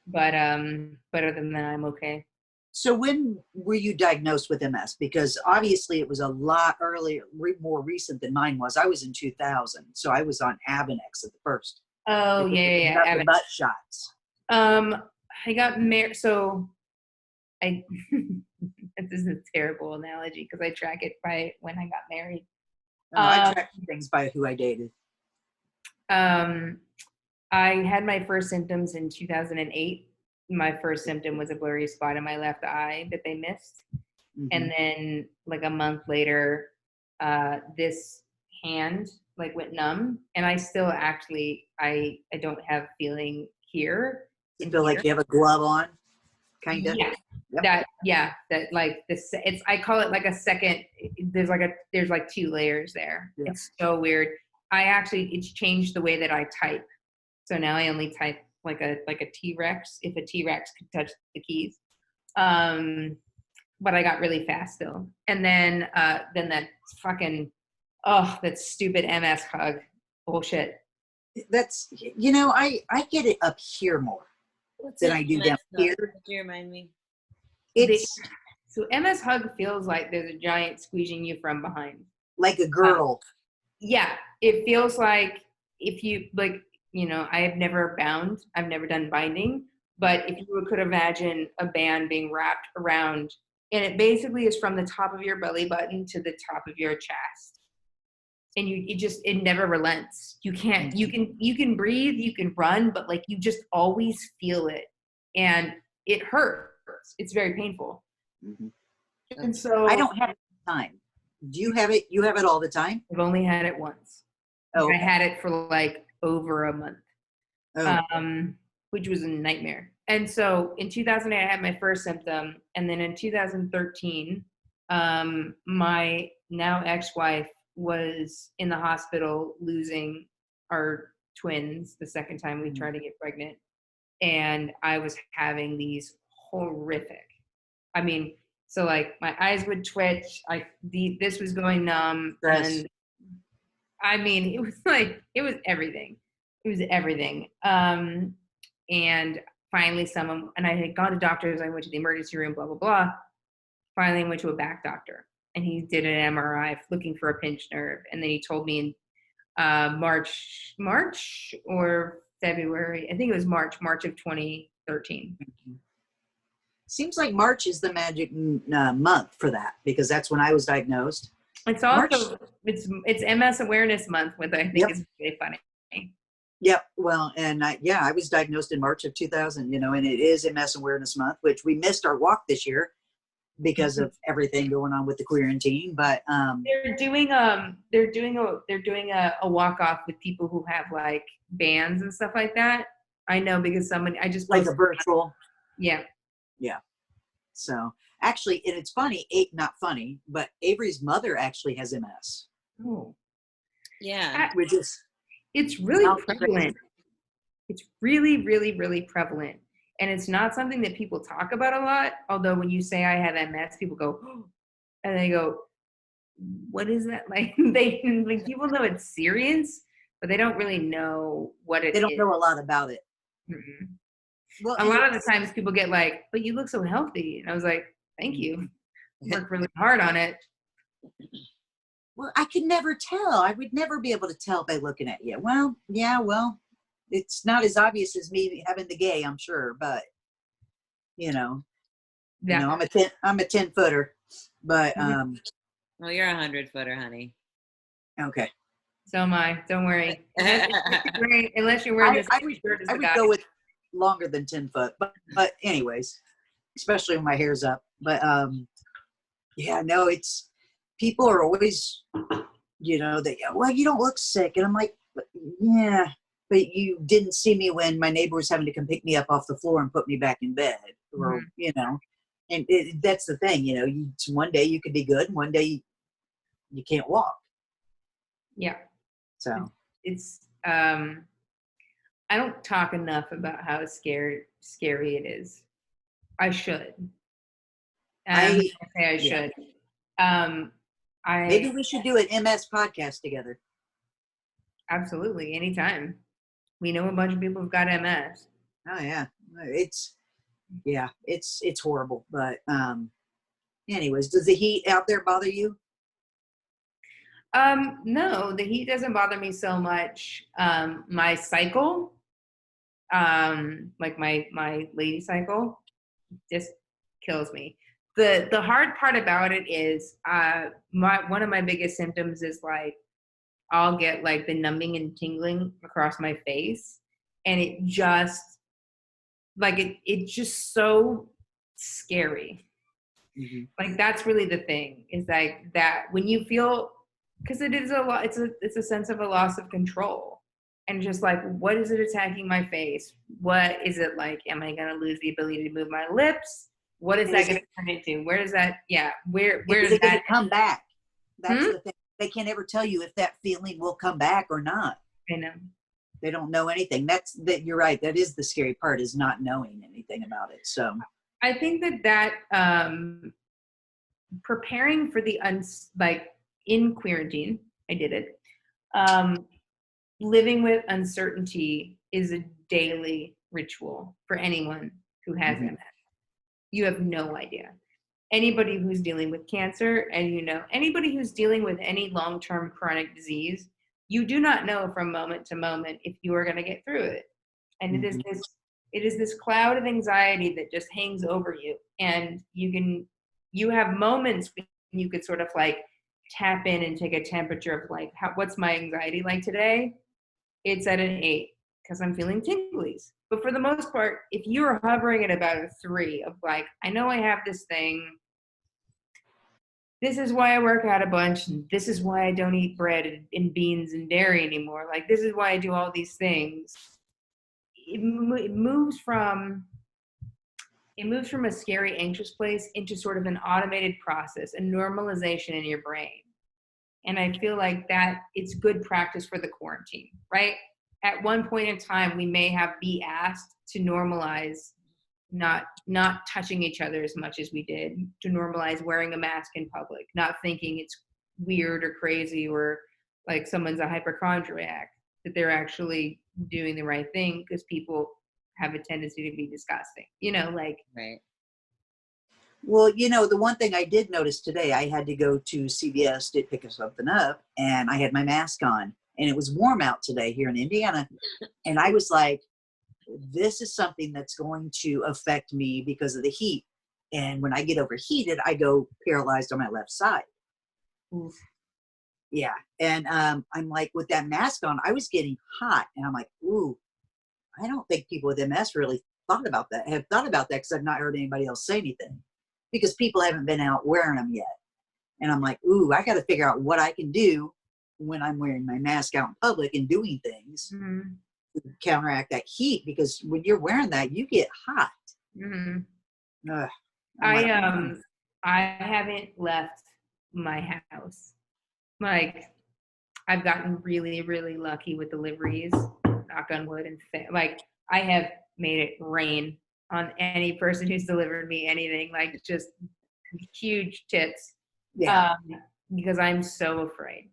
But other than that, I'm okay. So when were you diagnosed with MS? Because obviously it was a lot earlier, more recent than mine was. I was in 2000, so I was on Avonex at the first. Oh yeah. Nothing but shots. I got married. So this is a terrible analogy because I track it by when I got married. No, I track things by who I dated. I had my first symptoms in 2008. My first symptom was a blurry spot in my left eye that they missed. Mm-hmm. And then like a month later, this hand like went numb, and I still actually, I don't have feeling here. You feel like you have a glove on, kind of? Yeah. Yep. That like this, I call it like a second, there's like two layers there. Yeah. It's so weird. It's changed the way that I type. So now I only type like a T-Rex, if a T-Rex could touch the keys. But I got really fast still. And then that fucking, that stupid MS hug bullshit. That's, I get it up here more than I do down here. Could you remind me? So MS hug feels like there's a giant squeezing you from behind. Like a girl. Yeah. It feels like if you, like, I have never bound. I've never done binding. But if you could imagine a band being wrapped around, and it basically is from the top of your belly button to the top of your chest. And it never relents. You can breathe, you can run, but like you just always feel it. And it hurts. It's very painful. Mm-hmm. And so I don't have time. Do you have it? You have it all the time? I've only had it once. Oh, okay. I had it for like over a month, which was a nightmare. And so in 2008, I had my first symptom. And then in 2013, my now ex-wife was in the hospital losing our twins the second time we tried to get pregnant. And I was having these horrific, so like my eyes would twitch, this was going numb. Yes. And it was everything. It was everything. And finally and I had gone to doctors, I went to the emergency room, blah, blah, blah. Finally went to a back doctor, and he did an MRI looking for a pinched nerve. And then he told me in March or February, I think it was March of 2013. Seems like March is the magic month for that, because that's when I was diagnosed. It's also it's MS Awareness Month, which I think is really funny. Yep. Well, and I was diagnosed in March of 2000. And it is MS Awareness Month, which we missed our walk this year because of everything going on with the Queerantine. But they're doing a walk off with people who have like bands and stuff like that. I know, because I just like a virtual. Yeah. Yeah. So actually, and it's funny, not funny, but Avery's mother actually has MS. Oh. Yeah. Which is, it's really prevalent. It's really, really, really prevalent. And it's not something that people talk about a lot. Although when you say I have MS, people go, oh, and they go, what is that? Like people know it's serious, but they don't really know what it is. They don't know a lot about it. Mm-mm. Well, a lot of the times people get like, but you look so healthy. And I was like, thank you. I worked really hard on it. Well, I could never tell. I would never be able to tell by looking at you. Well, yeah, it's not as obvious as me having the gay, I'm sure, but I'm a 10-footer, but well, you're a 100-footer, honey. Okay. So am I. Don't worry. Unless you're wearing this I would go with longer than 10 foot, but anyways, especially when my hair's up. But it's people are always, well, you don't look sick, and I'm like, yeah, but you didn't see me when my neighbor was having to come pick me up off the floor and put me back in bed, or and that's the thing, one day you could be good, and one day you can't walk. Yeah. So it's I don't talk enough about how scary it is. I should. I should. Maybe we should do an MS podcast together. Absolutely, anytime. We know a bunch of people who've got MS. Oh yeah, it's horrible. But anyways, does the heat out there bother you? No, the heat doesn't bother me so much. My cycle, like my lady cycle, just kills me. The hard part about it is one of my biggest symptoms is like I'll get like the numbing and tingling across my face, and it just like it's just so scary. Mm-hmm. Like that's really the thing, is like that when you feel, because it is a lot, it's a sense of a loss of control, and just like, what is it attacking my face? What is it like? Am I going to lose the ability to move my lips? What is that going to turn into? Where does that? Yeah, where does that come back? That's the thing. They can't ever tell you if that feeling will come back or not. I know. They don't know anything. That you're right. That is the scary part, is not knowing anything about it. So I think that preparing for the in Queerantine, I did it. Living with uncertainty is a daily ritual for anyone who has MS. You have no idea. Anybody who's dealing with cancer, and anybody who's dealing with any long-term chronic disease, you do not know from moment to moment if you are going to get through it. And it is this cloud of anxiety that just hangs over you. And you have moments when you could sort of like tap in and take a temperature of like, what's my anxiety like today? It's at an 8 because I'm feeling tinglies. But for the most part, if you're hovering at about a 3 of like, I know I have this thing, this is why I work out a bunch, and this is why I don't eat bread and beans and dairy anymore. Like, this is why I do all these things. It moves from a scary, anxious place into sort of an automated process, a normalization in your brain. And I feel like that it's good practice for the quarantine, right? At one point in time, we may be asked to normalize not touching each other as much as we did, to normalize wearing a mask in public, not thinking it's weird or crazy or like someone's a hypochondriac. that they're actually doing the right thing, because people have a tendency to be disgusting, like. Right. Well, the one thing I did notice today, I had to go to CVS to pick something up, and I had my mask on, and it was warm out today here in Indiana. And I was like, this is something that's going to affect me because of the heat. And when I get overheated, I go paralyzed on my left side. Oof. Yeah. And I'm like, with that mask on, I was getting hot. And I'm like, ooh, I don't think people with MS really have thought about that, because I've not heard anybody else say anything, because people haven't been out wearing them yet. And I'm like, ooh, I got to figure out what I can do when I'm wearing my mask out in public and doing things to counteract that heat, because when you're wearing that, you get hot. Ugh. I haven't left my house. Like, I've gotten really, really lucky with deliveries, knock on wood, and like, I have made it rain on any person who's delivered me anything, like just huge tips. Yeah. Because I'm so afraid.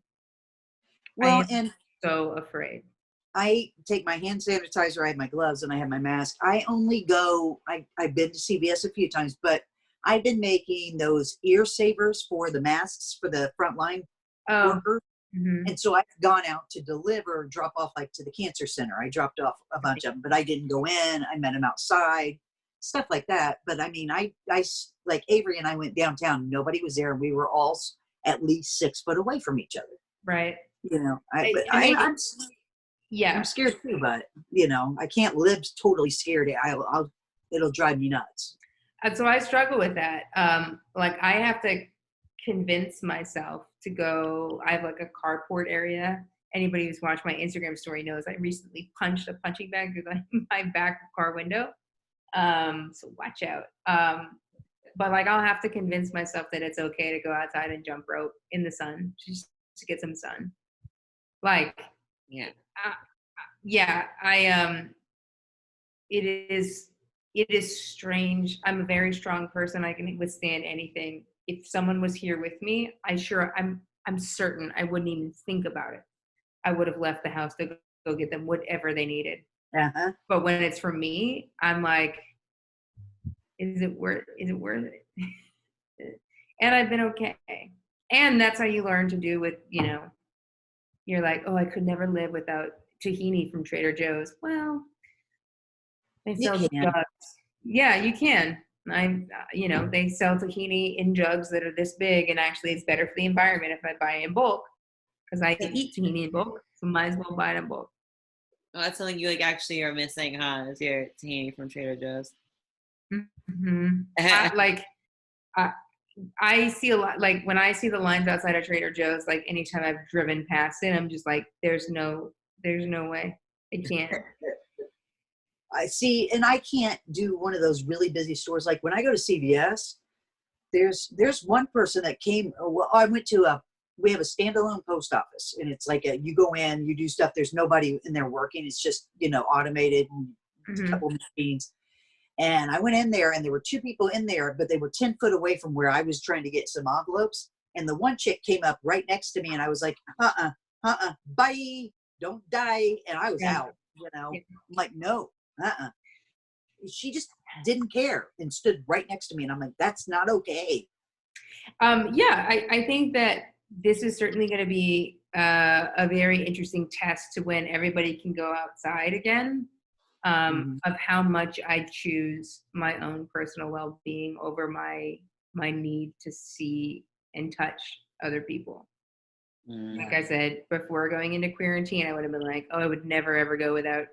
Well, and so afraid. I take my hand sanitizer, I have my gloves, and I have my mask. I only go, I've been to CVS a few times, but I've been making those ear savers for the masks for the frontline workers. And so I've gone out to drop off, like to the cancer center. I dropped off a bunch of them, but I didn't go in. I met them outside, stuff like that. But I mean, I like Avery and I went downtown. Nobody was there, and we were all at least 6 foot away from each other. Right. I'm scared too, but I can't live totally scared. It'll drive me nuts. And so I struggle with that. Like, I have to convince myself to go. I have like a carport area. Anybody who's watched my Instagram story knows I recently punched a punching bag through my back car window. So watch out. But like, I'll have to convince myself that it's okay to go outside and jump rope in the sun, just to get some sun. Like, it is strange. I'm a very strong person. I can withstand anything. If someone was here with me, I'm certain I wouldn't even think about it. I would have left the house to go get them whatever they needed. But when it's for me, I'm like, is it worth it? And I've been okay. And that's how you learn to do with, you're like, oh, I could never live without tahini from Trader Joe's. Well, they sell jugs. Yeah, you can. They sell tahini in jugs that are this big, and actually it's better for the environment if I buy it in bulk, because I eat tahini in bulk, so might as well buy it in bulk. Oh, that's something you actually are missing, huh? Is your tahini from Trader Joe's? I see a lot, like when I see the lines outside of Trader Joe's, like anytime I've driven past it, I'm just like, there's no way. I can't. I see, and I can't do one of those really busy stores. Like when I go to CVS, there's one person that came. Well, I went to we have a standalone post office, and it's like you go in, you do stuff. There's nobody in there working. It's just automated and a couple machines. And I went in there, and there were 2 people in there, but they were 10 foot away from where I was trying to get some envelopes. And the one chick came up right next to me, and I was like, bye, don't die. And I was out, I'm like, no, She just didn't care and stood right next to me. And I'm like, that's not okay. I think that this is certainly going to be a very interesting test to when everybody can go outside again. Of how much I choose my own personal well-being over my need to see and touch other people. Like I said, before going into Queerantine, I would have been like, oh, I would never ever go without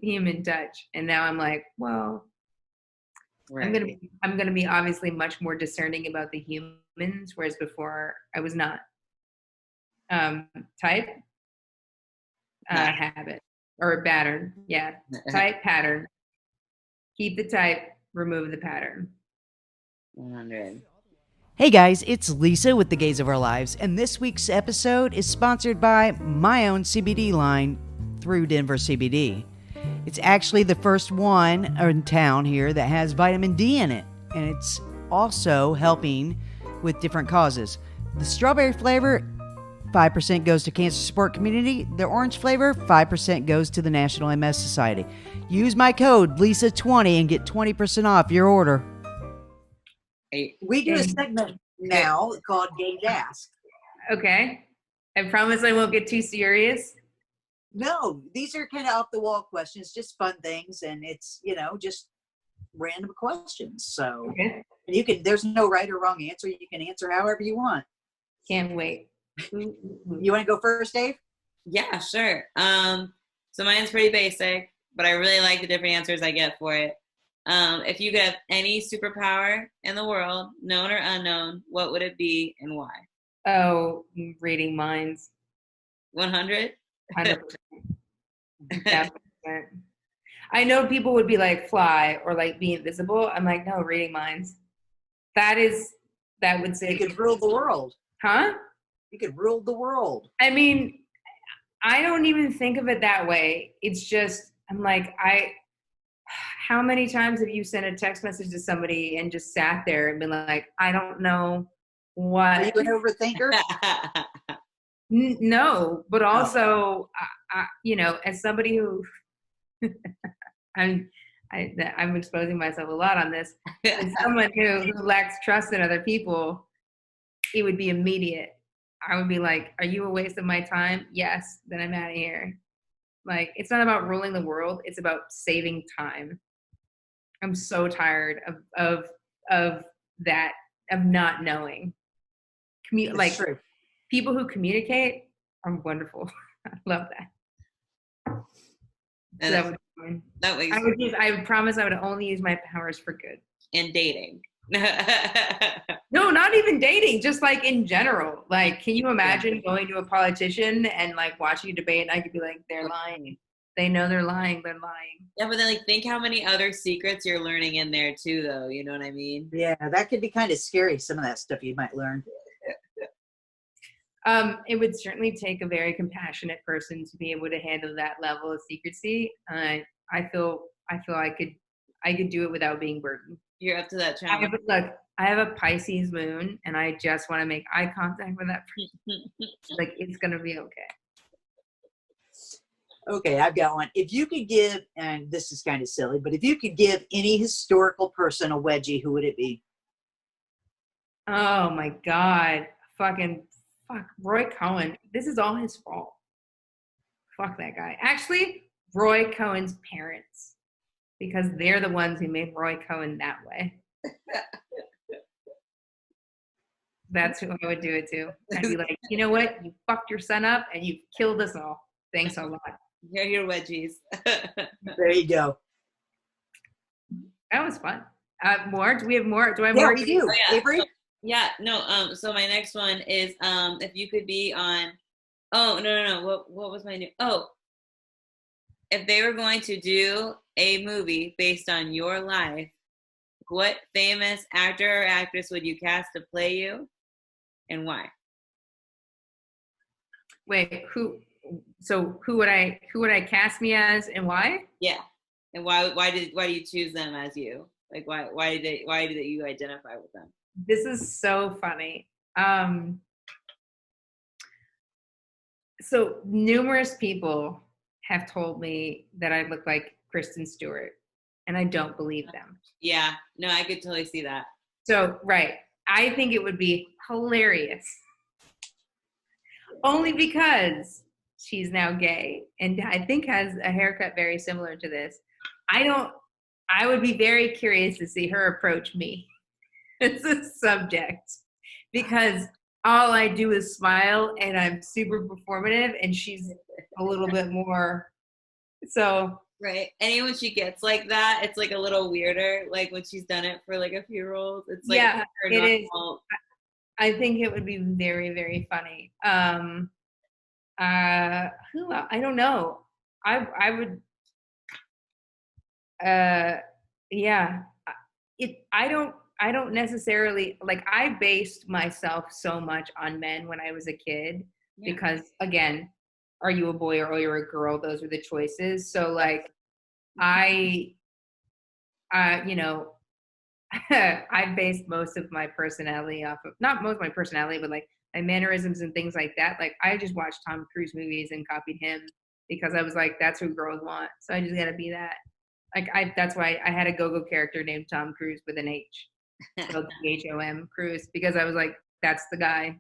human touch. And now I'm like, well, right. I'm gonna be obviously much more discerning about the humans, whereas before I was not. Type, habit. Or pattern, yeah. Type, pattern. Keep the type, remove the pattern. 100. Hey guys, it's Lisa with The Gaze of Our Lives, and this week's episode is sponsored by my own CBD line through Denver CBD. It's actually the first one in town here that has vitamin D in it, and it's also helping with different causes. The strawberry flavor 5% goes to cancer support community. The orange flavor, 5% goes to the National MS Society. Use my code Lisa20 and get 20% off your order. We do a segment now called Gay Ask. Okay. I promise I won't get too serious. No, these are kind of off the wall questions, just fun things, and it's, you know, just random questions. So Okay. you can, there's no right or wrong answer. You can answer however you want. Can't wait. You want to go first, Dave? Yeah, sure. So mine's pretty basic, but I really like the different answers I get for it. If you could have any superpower in the world, known or unknown, what would it be and why? Oh, reading minds. 100? 100%. Yeah. I know people would be like fly or like be invisible. I'm like, no, reading minds. That would say You could rule the world. Huh? You could rule the world. I mean, I don't even think of it that way. It's just, I'm like, how many times have you sent a text message to somebody and just sat there and been like, I don't know what. Are you an overthinker? No, but also, you know, as somebody who, I'm exposing myself a lot on this. As someone who lacks trust in other people, it would be immediate. I would be like, are you a waste of my time? Yes, then I'm out of here. Like, it's not about ruling the world. It's about saving time. I'm so tired of that, of not knowing. Like, true. People who communicate are wonderful. I love that. And So that would, I would promise I would only use my powers for good. And dating. No, not even dating, just like in general. Like, can you imagine going to a politician and like watching a debate and I could be like, they're lying. They know they're lying. They're lying. Yeah, but then like think how many other secrets you're learning in there too, though. You know what I mean? Yeah, that could be kind of scary. Some of that stuff you might learn. It would certainly take a very compassionate person to be able to handle that level of secrecy. I feel I could do it without being burdened. You're up to that challenge. I have a Pisces moon, and I just want to make eye contact with that person. Like, it's gonna be okay. Okay, I've got one. If you could give, and this is kind of silly, but if you could give any historical person a wedgie, who would it be? Oh my God. Fuck, Roy Cohen. This is all his fault. Fuck that guy. Actually, Roy Cohen's parents, because they're the ones who made Roy Cohen that way. That's who I would do it to. I'd be like, you know what? You fucked your son up and you killed us all. Thanks a lot. Here are your wedgies. There you go. That was fun. More? Do we have more? Do I have Yeah, more? we do. Oh, yeah. Avery? Yeah, no, so my next one is if you could be on no. What was my new if they were going to do a movie based on your life, what famous actor or actress would you cast to play you and why? Wait, who would I cast me as and why? Yeah. And why do you choose them as you? Like why did you identify with them? This is so funny. So numerous people have told me that I look like Kristen Stewart, and I don't believe them. Yeah, no, I could totally see that. So, right. I think it would be hilarious. Only because she's now gay and I think has a haircut very similar to this. I would be very curious to see her approach me as a subject, because all I do is smile and I'm super performative and she's a little bit more. So right. And when she gets like that, it's like a little weirder. Like when she's done it for like a few roles, it's like yeah, it is. Normal. I think it would be very, very funny. Who else? I don't know. I would. Yeah. I don't necessarily like. I based myself so much on men when I was a kid because, again, are you a boy or are you a girl? Those are the choices. So like, I based most of my personality off of, not most of my personality, but like my mannerisms and things like that. Like I just watched Tom Cruise movies and copied him because I was like, that's who girls want. So I just got to be that. Like that's why I had a go-go character named Tom Cruise with an H, spelled Thom Cruise, because I was like, that's the guy.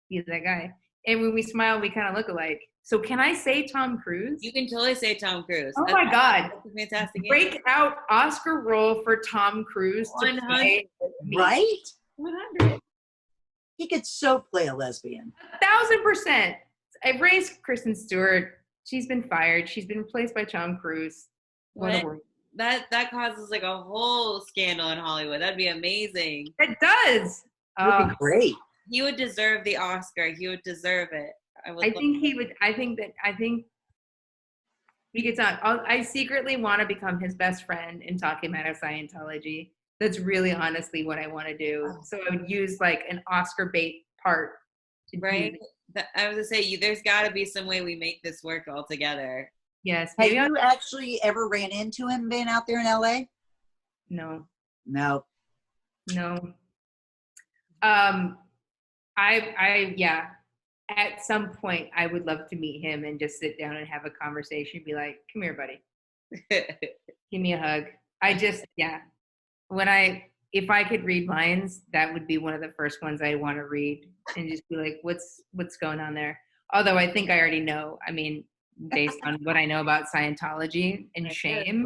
He's that guy. And when we smile, we kind of look alike. So can I say Tom Cruise? You can totally say Tom Cruise. Oh my God. That's a fantastic answer. Breakout Oscar role for Tom Cruise to 100. play me. Right? 100. He could so play a lesbian. 1,000%. I raised Kristen Stewart. She's been fired. She's been replaced by Tom Cruise. What a world. That causes like a whole scandal in Hollywood. That'd be amazing. It does. It would be great. He would deserve the Oscar. He would deserve it. I think he would. I think he gets on. I secretly want to become his best friend in talking about Scientology. That's really honestly what I want to do. So I would use like an Oscar bait part. Right. I was gonna say, there's got to be some way we make this work all together. Yes. Have you actually ever ran into him being out there in LA? No. No. Yeah. At some point, I would love to meet him and just sit down and have a conversation. Be like, "Come here, buddy. Give me a hug." If I could read minds, that would be one of the first ones I want to read and just be like, "What's going on there?" Although I think I already know. I mean, based on what I know about Scientology and shame.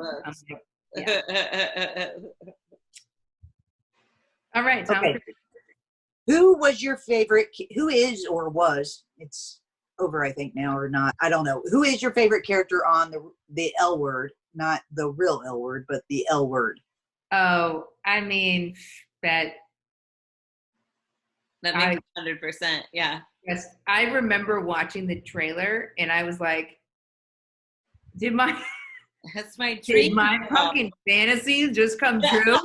Yeah. All right, Tom. Okay. Who was your favorite? Who is or was? It's over, I think now or not. I don't know. Who is your favorite character on the L Word? Not the real L Word, but the L Word. Oh, I mean that makes 100%. Yeah. Yes, I remember watching the trailer and I was like, that's my dream. Did my fucking fantasies just come true?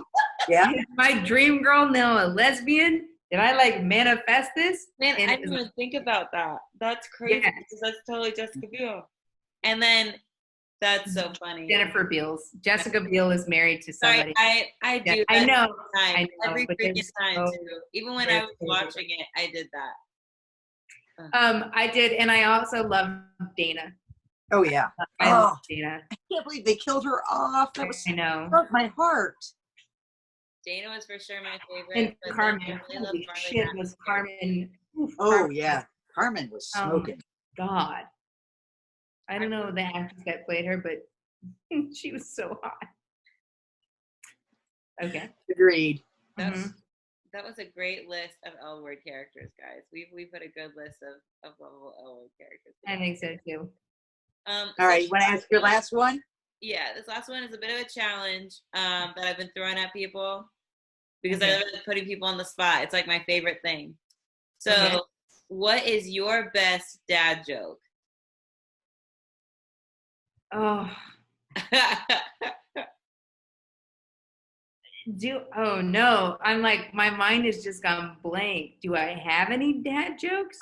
Yeah. Is my dream girl now a lesbian? Did I like manifest this? Man, I didn't even think about that. That's crazy because that's totally Jessica Biel. And then that's so funny. Jennifer Beals. Jessica Biel is married to somebody. I do. Yeah, I know. Every freaking time too. Even when I was watching it, I did that. I did, and I also love Dana. Oh yeah. I love Dana. I can't believe they killed her off. That was I know. broke my heart. Dana was for sure my favorite. And Carmen. Holy shit, was Carmen. Carmen. Yeah. Carmen was smoking. God. I don't know the actress that played her, but she was so hot. Okay. Agreed. That was a great list of L Word characters, guys. We put a good list of lovable L Word characters. I think so too. All right, you want to ask your last one? Yeah, this last one is a bit of a challenge that I've been throwing at people because I love putting people on the spot. It's like my favorite thing. So, what is your best dad joke? Oh. Oh no. I'm like, my mind has just gone blank. Do I have any dad jokes?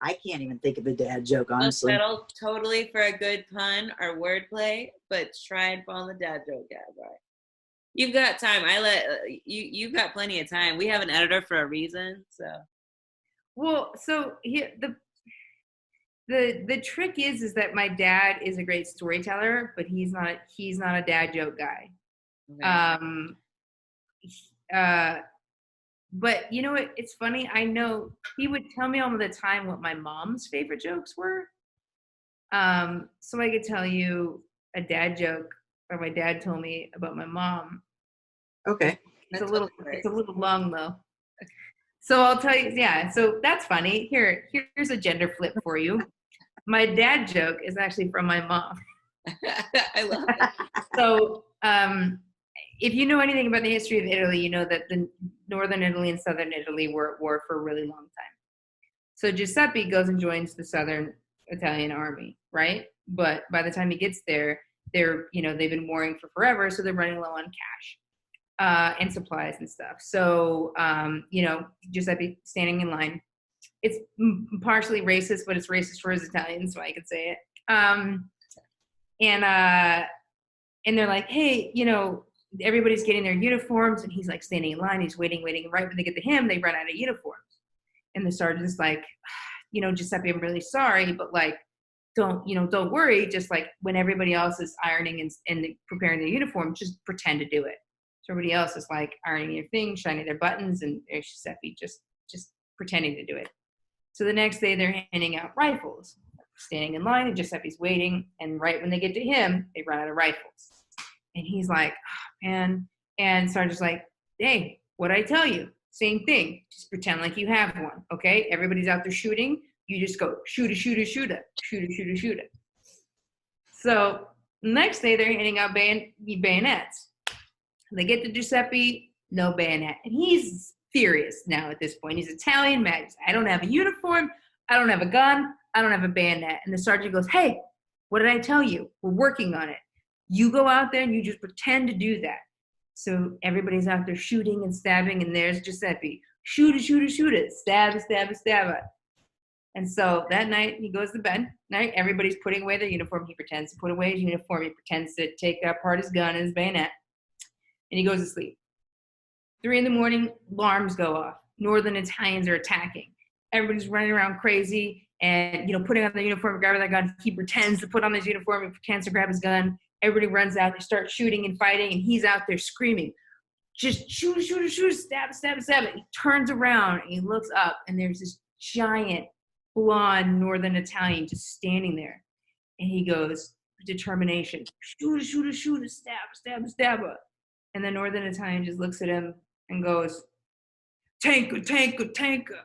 I can't even think of a dad joke, honestly. Settle totally for a good pun or wordplay, but try and follow the dad joke out, right? You've got time. You've got plenty of time. We have an editor for a reason, so. Well, so here the trick is that my dad is a great storyteller, but he's not a dad joke guy. Okay. But you know what? It's funny. I know he would tell me all the time what my mom's favorite jokes were. So I could tell you a dad joke or my dad told me about my mom. Okay. It's a little long though. So I'll tell you, yeah. So that's funny. Here's a gender flip for you. My dad joke is actually from my mom. I love it. So, if you know anything about the history of Italy, you know that the northern Italy and southern Italy were at war for a really long time. So Giuseppe goes and joins the southern Italian army, right? But by the time he gets there, they've been warring for forever, so they're running low on cash and supplies and stuff. So, Giuseppe standing in line. It's partially racist, but it's racist for his Italians, so I can say it. And they're like, hey, everybody's getting their uniforms, and he's like standing in line. He's waiting. Right when they get to him, they run out of uniforms. And the sergeant's like, Giuseppe, I'm really sorry, but like, don't worry. Just like when everybody else is ironing and preparing the uniform, just pretend to do it. So everybody else is like ironing their thing, shining their buttons, and there's Giuseppe just pretending to do it. So the next day they're handing out rifles, standing in line, and Giuseppe's waiting. And right when they get to him, they run out of rifles. And he's like, oh, man. And Sergeant's like, hey, what'd I tell you? Same thing. Just pretend like you have one, okay? Everybody's out there shooting. You just go shoot it, shoot it, shoot it, shoot it, shoot it, shoot it. So the next day they're handing out bayonets. They get to Giuseppe, no bayonet. And he's furious now at this point. He's Italian, mad. I don't have a uniform. I don't have a gun. I don't have a bayonet. And the sergeant goes, hey, what did I tell you? We're working on it. You go out there and you just pretend to do that. So everybody's out there shooting and stabbing, and there's Giuseppe. Shoot it, shoot it, shoot it. Stab it, stab it, stab it. And so that night he goes to bed. Night, everybody's putting away their uniform. He pretends to put away his uniform. He pretends to take apart his gun and his bayonet. And he goes to sleep. 3 a.m, alarms go off. Northern Italians are attacking. Everybody's running around crazy and, putting on their uniform, grabbing their gun. He pretends to put on his uniform. He pretends to grab his gun. Everybody runs out. They start shooting and fighting, and he's out there screaming, just shoot, shoot, shoot, stab, stab, stab. He turns around and he looks up, and there's this giant blonde Northern Italian just standing there. And he goes, determination, shoot, shoot, shoot, stab, stab, stab. And the Northern Italian just looks at him and goes, tanker, tanker, tanker.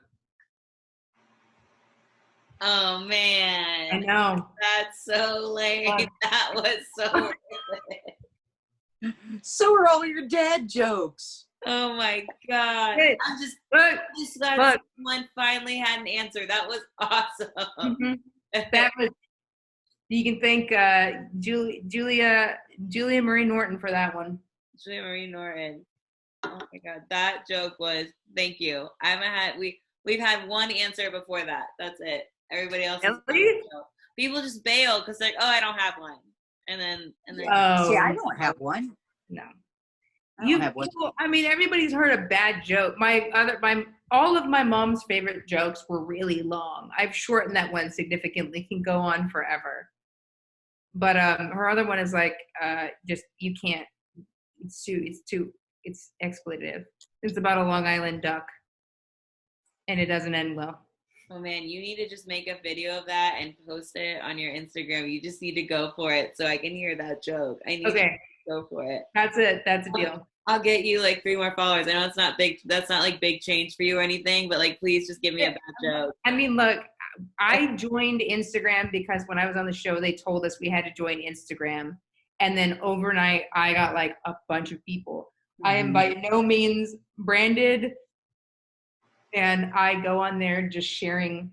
Oh man. I know. That's so late. That was so late. So are all your dad jokes. Oh my God. Hey, I'm just look, glad someone finally had an answer. That was awesome. Mm-hmm. That was, you can thank Julia Marie Norton for that one. Julia Marie Norton. Oh my God. That joke was, thank you. We've had one answer before that. That's it. Everybody else people just bail because like, oh, I don't have one. And then See, I don't have one. No. I don't have one. Everybody's heard a bad joke. All of my mom's favorite jokes were really long. I've shortened that one significantly, can go on forever. But her other one is like, just, you can't, it's expletive. It's about a Long Island duck. And it doesn't end well. Oh man, you need to just make a video of that and post it on your Instagram. You just need to go for it so I can hear that joke. I need to go for it. That's it. That's a deal. I'll get you like 3 more followers. I know it's not big. That's not like big change for you or anything, but like, please just give me a bad joke. Look, I joined Instagram because when I was on the show, they told us we had to join Instagram. And then overnight, I got like a bunch of people. Mm-hmm. I am by no means branded. And I go on there just sharing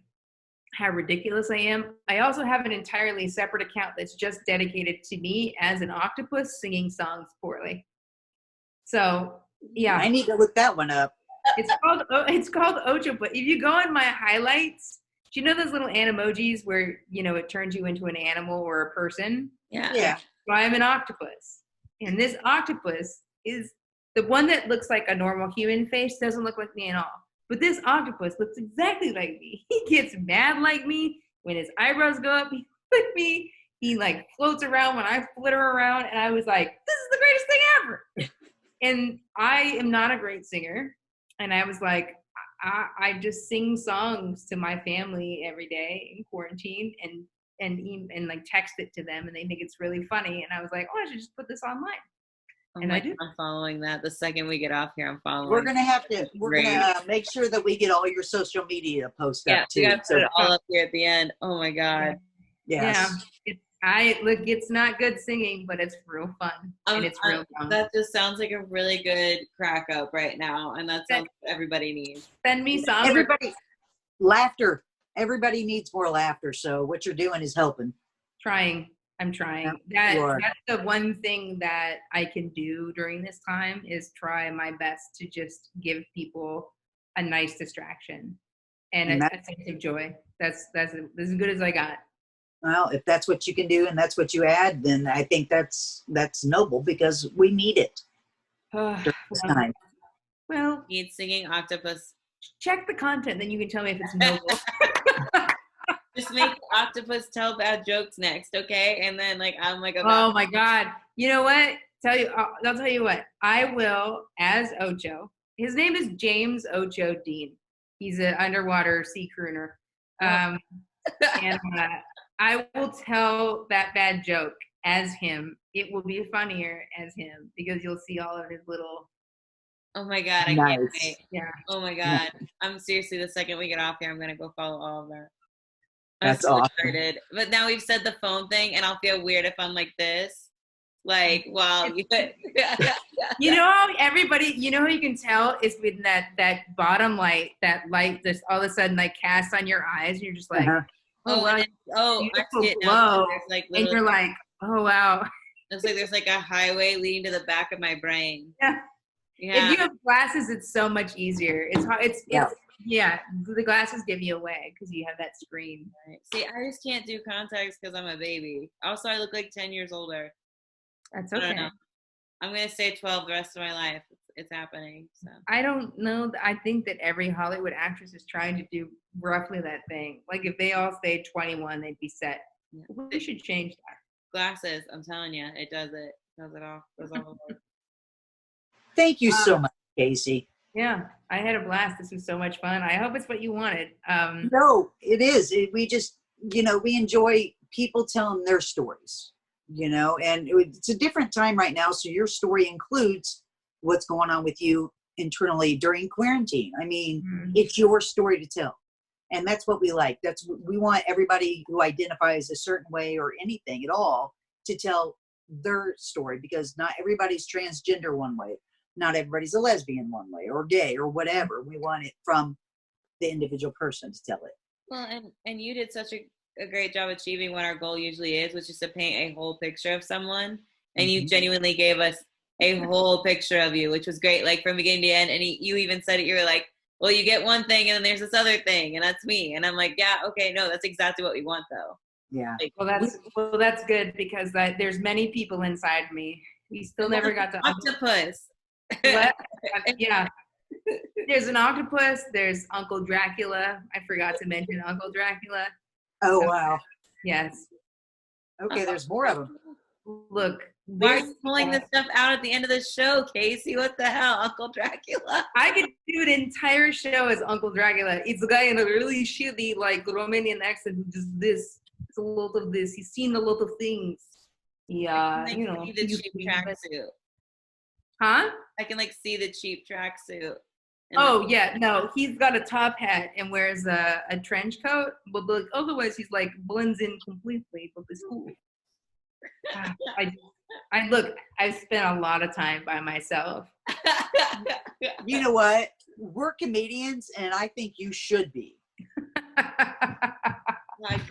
how ridiculous I am. I also have an entirely separate account that's just dedicated to me as an octopus singing songs poorly. So, yeah. I need to look that one up. It's called Ocho, but if you go on my highlights, do you know those little animojis where, it turns you into an animal or a person? Yeah. So I'm an octopus. And this octopus is the one that looks like a normal human face, doesn't look like me at all. But this octopus looks exactly like me. He gets mad like me. When his eyebrows go up, he like me. He like floats around when I flitter around. And I was like, this is the greatest thing ever. And I am not a great singer. And I was like, I just sing songs to my family every day in quarantine and like text it to them. And they think it's really funny. And I was like, oh, I should just put this online. And I do. I'm following that. The second we get off here, I'm following. We're gonna make sure that we get all your social media posts up too. Yeah, we gotta put it all up here at the end. Oh my God. Yes. Yeah. It's not good singing, but it's real fun. And it's real fun. That just sounds like a really good crack up right now. And that sounds what everybody needs. Send me some. Laughter. Everybody needs more laughter. So what you're doing is helping. I'm trying. That's the one thing that I can do during this time is try my best to just give people a nice distraction and a sense of joy. That's as good as I got. Well, if that's what you can do and that's what you add, then I think that's noble because we need it during this time. Well, need singing octopus check the content, then you can tell me if it's noble. Just make the octopus tell bad jokes next, okay? And then like I'm like, Oh my God! You know what? I'll tell you what. I will as Ocho. His name is James Ocho Dean. He's an underwater sea crooner, and I will tell that bad joke as him. It will be funnier as him because you'll see all of his little. oh my God, I Nice. can't wait. Yeah. Oh my God, I'm seriously, the second we get off here, I'm gonna go follow all of that. I'm That's so awesome. excited. But now we've said the phone thing, and I'll feel weird if I'm like this. Like, wow. You know how everybody, you know how you can tell is with that bottom light, that light just all of a sudden like casts on your eyes, and you're just like, Oh, wow, I beautiful see it now. glow. There's like And you're like, oh wow. looks like there's like a highway leading to the back of my brain. Yeah. Yeah. If you have glasses, it's so much easier. It's hard. Yeah. The glasses give you away because you have that screen. Right. See, I just can't do contacts because I'm a baby. Also, I look like 10 years older. That's I don't okay. know. I'm gonna stay 12 the rest of my life. It's happening. So I don't know. I think that every Hollywood actress is trying to do roughly that thing. Like if they all stayed 21, they'd be set. yeah. We should change that. Glasses, I'm telling you, it does it. Does it all. Does all the work. Thank you so much, Kacy. Yeah, I had a blast. This was so much fun. I hope it's what you wanted. No, it is. We just, we enjoy people telling their stories, and it's a different time right now. So your story includes what's going on with you internally during quarantine. I mean, it's your story to tell. And that's what we like. We want everybody who identifies a certain way or anything at all to tell their story, because not everybody's transgender one way. Not everybody's a lesbian one way or gay or whatever. We want it from the individual person to tell it. Well, and you did such a great job achieving what our goal usually is, which is to paint a whole picture of someone. And you genuinely gave us a whole picture of you, which was great, like from beginning to end. And you even said it, you were like, well, you get one thing and then there's this other thing, and that's me. And I'm like, yeah, okay, no, that's exactly what we want though. Yeah. Like, Well, that's good because there's many people inside me. We still never got to octopus. What? Yeah. There's an octopus. There's Uncle Dracula. I forgot to mention Uncle Dracula. Oh, wow. Yes. Okay, there's more of them. Look. Why are you pulling this stuff out at the end of the show, Kacy? What the hell, Uncle Dracula? I could do an entire show as Uncle Dracula. It's a guy in a really shitty, like, Romanian accent who does this. It's a lot of this. He's seen a lot of things. Yeah, I can see the cheap tracksuit. Huh? I can see the cheap tracksuit. Oh yeah, no, he's got a top hat and wears a trench coat, but otherwise he's blends in completely, but it's cool. I've spent a lot of time by myself. You know what? We're comedians, and I think you should be. I'd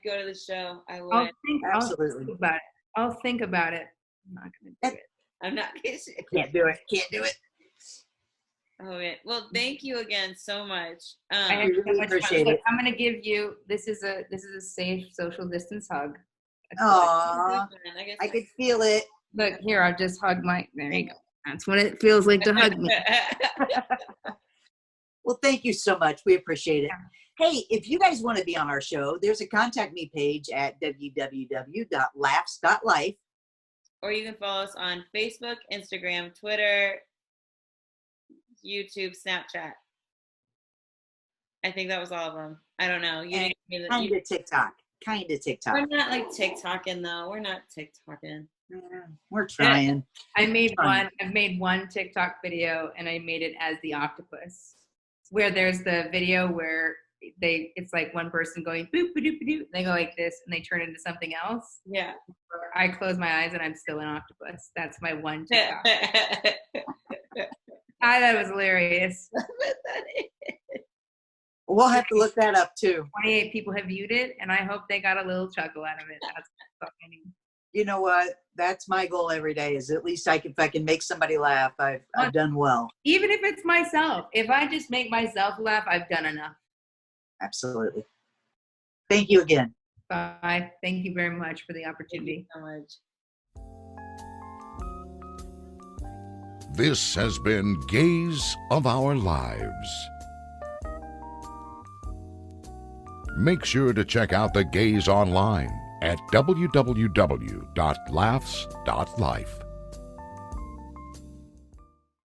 go to the show. I would. Absolutely. I'll think about it. I'm not gonna do it. I'm not kidding. Can't do it. Oh man. Well, thank you again so much. I had so really much appreciate fun. it. I'm gonna give you this is a safe social distance hug. Aww, I could feel it. Look here, I'll just hug Mike. There you go. That's what it feels like to hug me. Well, thank you so much. We appreciate it. Hey, if you guys want to be on our show, there's a contact me page at www.laughs.life. Or you can follow us on Facebook, Instagram, Twitter, YouTube, Snapchat. I think that was all of them. I don't know. Kind of TikTok. We're not TikToking though. We're not TikToking. Yeah, we're trying. I've made one TikTok video and I made it as the octopus, where there's the video where it's like one person going boop boop boop boop, they go like this and they turn into something else. Yeah. I close my eyes and I'm still an octopus. That's my one TikTok. I thought it was hilarious. We'll have to look that up too. 28 people have viewed it, and I hope they got a little chuckle out of it. That's funny. You know what? That's my goal every day. Is at least if I can make somebody laugh, I've done well. Even if it's myself, if I just make myself laugh, I've done enough. Absolutely. Thank you again. Bye. Thank you very much for the opportunity. Thank you so much. This has been Gaze of Our Lives. Make sure to check out the gays online at www.laughs.life.